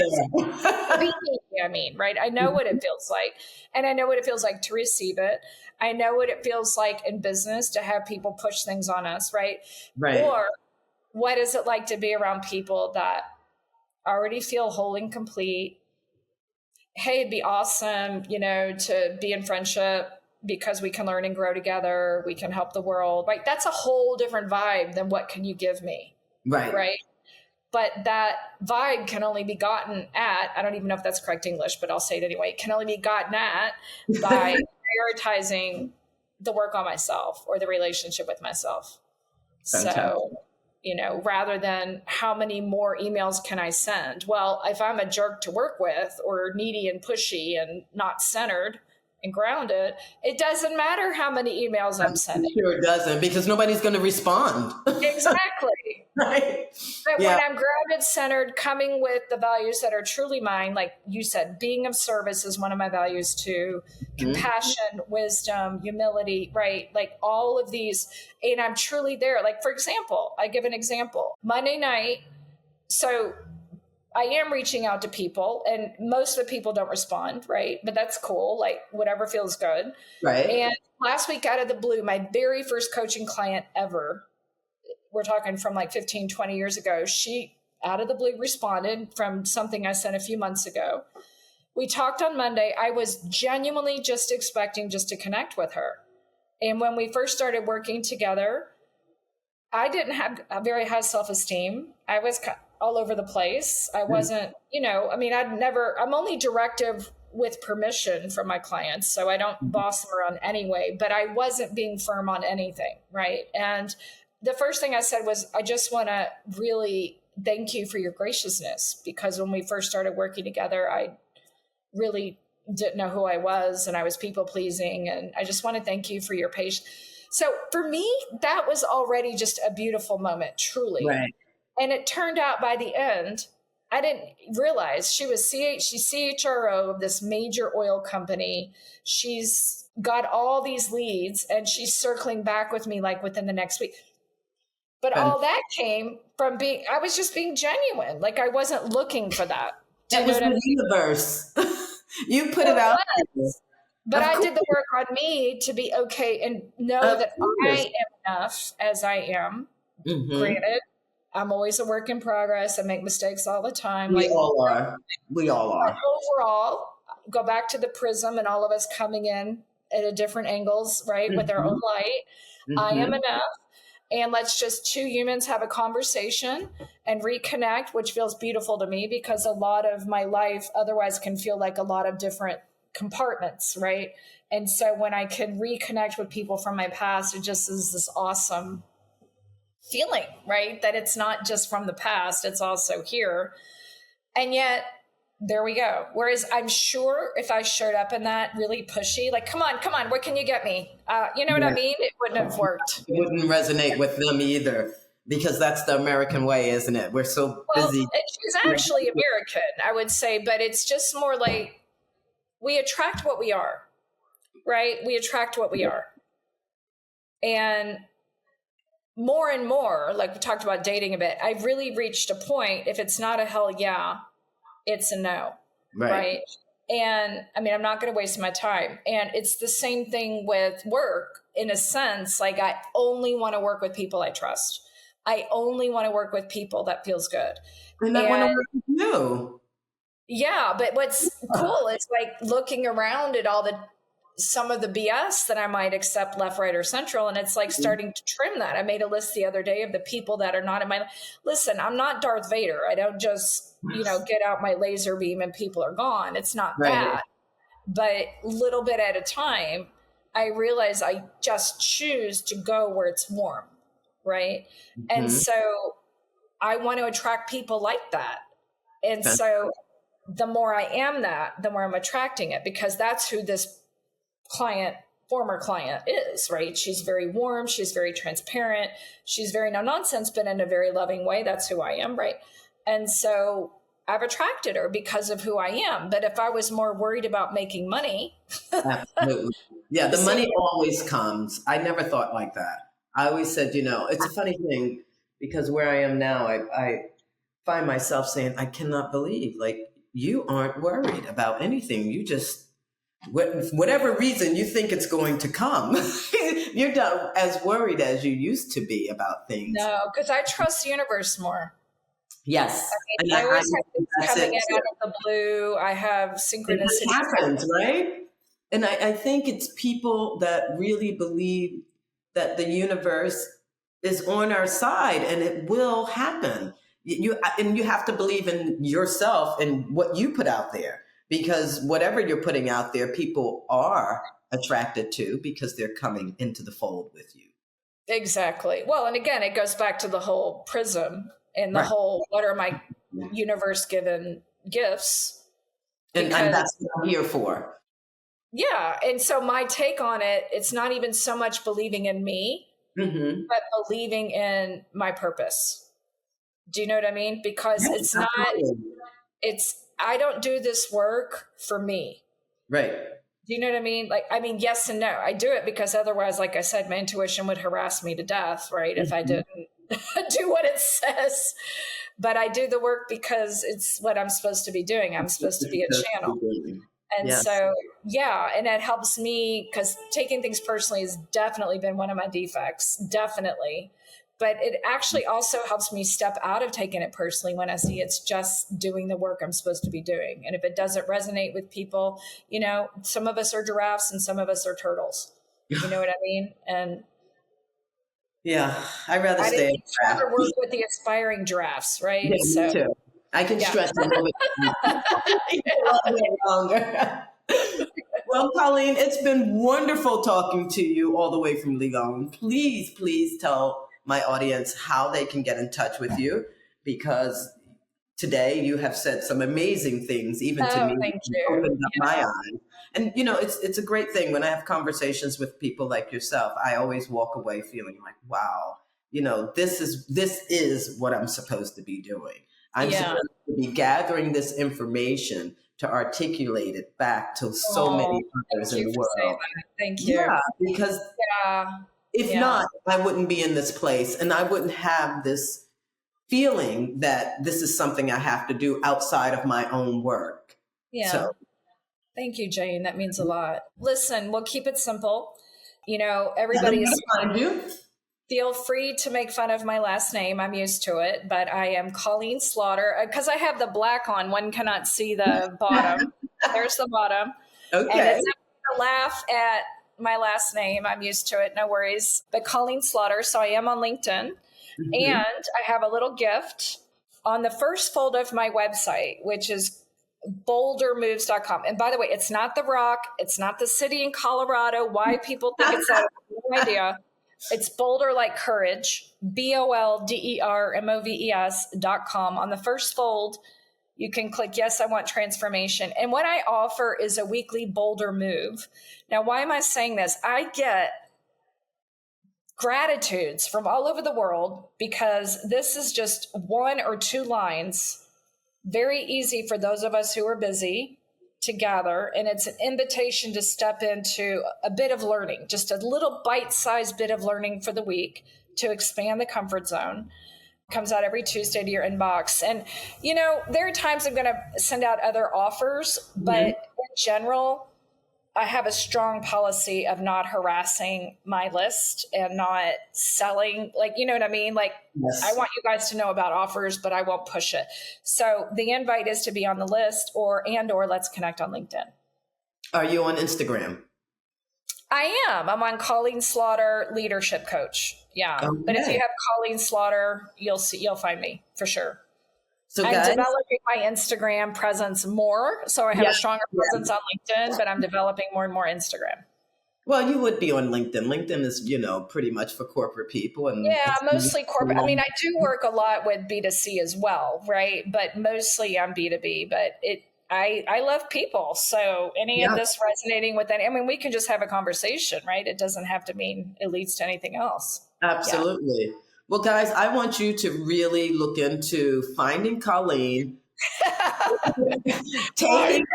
S2: Right? I know what it feels like. And I know what it feels like to receive it. I know what it feels like in business to have people push things on us, right?
S1: Right.
S2: Or what is it like to be around people that already feel whole and complete? Hey, it'd be awesome, to be in friendship because we can learn and grow together. We can help the world, right? That's a whole different vibe than what can you give me?
S1: Right.
S2: Right. But that vibe can only be gotten at, I don't even know if that's correct English, but I'll say it anyway. It can only be gotten at by prioritizing the work on myself or the relationship with myself. Fantastic. So, rather than how many more emails can I send? Well, if I'm a jerk to work with or needy and pushy and not centered and grounded, it doesn't matter how many emails I'm sending.
S1: Sure it doesn't, because nobody's going to respond.
S2: Exactly.
S1: Right.
S2: But when I'm grounded, centered, coming with the values that are truly mine, like you said, being of service is one of my values too. Compassion, wisdom, humility, right? Like all of these, and I'm truly there. Like, for example, I give an example. Monday night, so I am reaching out to people, and most of the people don't respond, right? But that's cool, like whatever feels good.
S1: Right.
S2: And last week, out of the blue, my very first coaching client ever, we're talking from like 15, 20 years ago, she out of the blue responded from something I sent a few months ago. We talked on Monday. I was genuinely just expecting just to connect with her. And when we first started working together, I didn't have a very high self-esteem. I was all over the place. I wasn't, I'm only directive with permission from my clients. So I don't boss them around anyway, but I wasn't being firm on anything. Right. And the first thing I said was, I just want to really thank you for your graciousness, because when we first started working together, I really didn't know who I was, and I was people pleasing. And I just want to thank you for your patience. So for me, that was already just a beautiful moment, truly.
S1: Right.
S2: And it turned out by the end, I didn't realize she's CHRO of this major oil company. She's got all these leads, and she's circling back with me like within the next week. But all that came from I was just being genuine. Like, I wasn't looking for that.
S1: That was the universe. You put it out there.
S2: But I did the work on me to be okay and know that I am enough as I am. Mm-hmm. Granted, I'm always a work in progress. I make mistakes all the time.
S1: We all are. But
S2: overall, go back to the prism and all of us coming in at different angles, right? Mm-hmm. With our own light. Mm-hmm. I am enough. And let's just two humans have a conversation and reconnect, which feels beautiful to me, because a lot of my life otherwise can feel like a lot of different compartments, right? And so when I can reconnect with people from my past, it just is this awesome feeling, right? That it's not just from the past, it's also here. And yet, there we go. Whereas I'm sure if I showed up in that really pushy, like, come on, what can you get me? You know what I mean? It wouldn't have worked.
S1: It wouldn't resonate with them either, because that's the American way, isn't it? We're so busy.
S2: She's actually American, I would say, but it's just more like we attract what we are, right? We attract what we are. And more, like we talked about dating a bit, I've really reached a point, if it's not a hell yeah, it's a no, right? And I mean, I'm not going to waste my time. And it's the same thing with work, in a sense. Like, I only want to work with people I trust. I only want to work with people that feels good.
S1: And I want to work with you.
S2: Yeah, but what's cool is like looking around at some of the BS that I might accept left, right, or central. And it's like starting to trim that. I made a list the other day of the people that are not in my life. Listen, I'm not Darth Vader. I don't just, get out my laser beam and people are gone. It's not that. But little bit at a time, I realize I just choose to go where it's warm. Right. Mm-hmm. And so I want to attract people like that. And so the more I am that, the more I'm attracting it, because that's who this former client is, right? She's very warm. She's very transparent. She's very no nonsense, but in a very loving way. That's who I am, right? And so I've attracted her because of who I am. But if I was more worried about making money.
S1: Absolutely. Yeah, the money always comes. I never thought like that. I always said, it's a funny thing, because where I am now, I find myself saying, I cannot believe, like, you aren't worried about anything. You just, whatever reason you think it's going to come, you're not as worried as you used to be about things.
S2: No, because I trust the universe more.
S1: Yes.
S2: I always have things coming in out of the blue. I have synchronicity.
S1: It happens, right? And I think it's people that really believe that the universe is on our side and it will happen. You have to believe in yourself and what you put out there, because whatever you're putting out there, people are attracted to, because they're coming into the fold with you.
S2: Exactly. Well, and again, it goes back to the whole prism and the whole, what are my universe given gifts?
S1: And that's what I'm here for.
S2: Yeah. And so my take on it, it's not even so much believing in me, but believing in my purpose. Do you know what I mean? Because it's not, I don't do this work for me.
S1: Right.
S2: Do you know what I mean? Like, I mean, yes and no. I do it because otherwise, like I said, my intuition would harass me to death, right? If I didn't do what it says. But I do the work because it's what I'm supposed to be doing. I'm supposed to be a channel. And so, and it helps me, because taking things personally has definitely been one of my defects. Definitely. But it actually also helps me step out of taking it personally when I see it's just doing the work I'm supposed to be doing. And if it doesn't resonate with people, some of us are giraffes and some of us are turtles. You know what I mean? And
S1: yeah, I'd rather
S2: I
S1: stay
S2: didn't rather work with the aspiring giraffes, right?
S1: Yeah, me too. I can stretch a little bit longer. Well, Colleen, it's been wonderful talking to you all the way from Lyon. Please, please tell my audience how they can get in touch with you, because today you have said some amazing things, even to me,
S2: Thank you.
S1: opened up my eyes. And it's a great thing when I have conversations with people like yourself. I always walk away feeling like, wow, this is what I'm supposed to be doing. I'm supposed to be gathering this information to articulate it back to so many others in the world.
S2: Thank you.
S1: Yeah, because if not, I wouldn't be in this place, and I wouldn't have this feeling that this is something I have to do outside of my own work.
S2: Yeah.
S1: So,
S2: thank you, Jane. That means a lot. Listen, we'll keep it simple. Everybody is
S1: find you.
S2: Feel free to make fun of my last name. I'm used to it, but I am Colleen Slaughter. Because I have the black on, one cannot see the bottom. There's the bottom.
S1: Okay.
S2: And it's to laugh at my last name. I'm used to it. No worries. But Colleen Slaughter. So I am on LinkedIn. Mm-hmm. And I have a little gift on the first fold of my website, which is bouldermoves.com. And by the way, it's not The Rock. It's not the city in Colorado. Why people think it's that, I have no idea. It's Boulder like courage, BOLDERMOVES.com. On the first fold, you can click, yes, I want transformation. And what I offer is a weekly Boulder move. Now, why am I saying this? I get gratitudes from all over the world because this is just 1 or 2 lines, very easy for those of us who are busy to gather, and it's an invitation to step into a bit of learning, just a little bite-sized bit of learning for the week to expand the comfort zone. Comes out every Tuesday to your inbox. And, there are times I'm going to send out other offers, but in general, I have a strong policy of not harassing my list and not selling, you know what I mean? Yes. I want you guys to know about offers, but I won't push it. So the invite is to be on the list or let's connect on LinkedIn.
S1: Are you on Instagram?
S2: I am. I'm on Colleen Slaughter, leadership coach. Yeah. Okay. But if you have Colleen Slaughter, you'll find me for sure. So I'm developing my Instagram presence more. So I have a stronger presence on LinkedIn, but I'm developing more and more Instagram.
S1: Well, you would be on LinkedIn. LinkedIn is, pretty much for corporate people. And
S2: mostly corporate. I mean, I do work a lot with B2C as well, right? But mostly I'm B2B, but I love people. So any of this resonating with that, we can just have a conversation, right? It doesn't have to mean it leads to anything else.
S1: Absolutely. Yeah. Well, guys, I want you to really look into finding Colleen, taking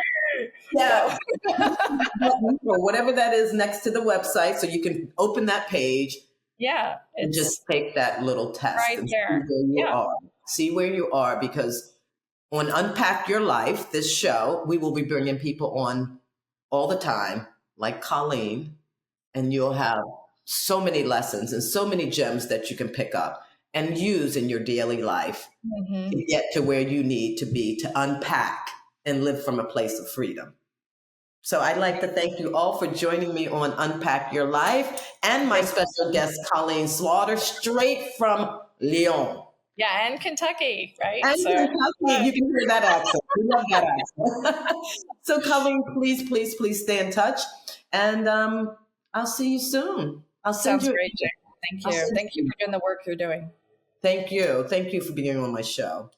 S1: whatever that is next to the website, so you can open that page.
S2: Yeah,
S1: and just take that little test
S2: right
S1: and
S2: there.
S1: See where you are. See where you are, because on Unpack Your Life, this show, we will be bringing people on all the time, like Colleen, and you'll have so many lessons and so many gems that you can pick up and use in your daily life to get to where you need to be, to unpack and live from a place of freedom. So I'd like to thank you all for joining me on Unpack Your Life, and my special guest, Colleen Slaughter, straight from Lyon.
S2: Yeah, and Kentucky, right?
S1: And Kentucky, you can hear that accent. We love that accent. So Colleen, please stay in touch, and I'll see you soon.
S2: Sounds great, Jane. Thank you. Thank you for doing the work you're doing.
S1: Thank you. Thank you for being on my show.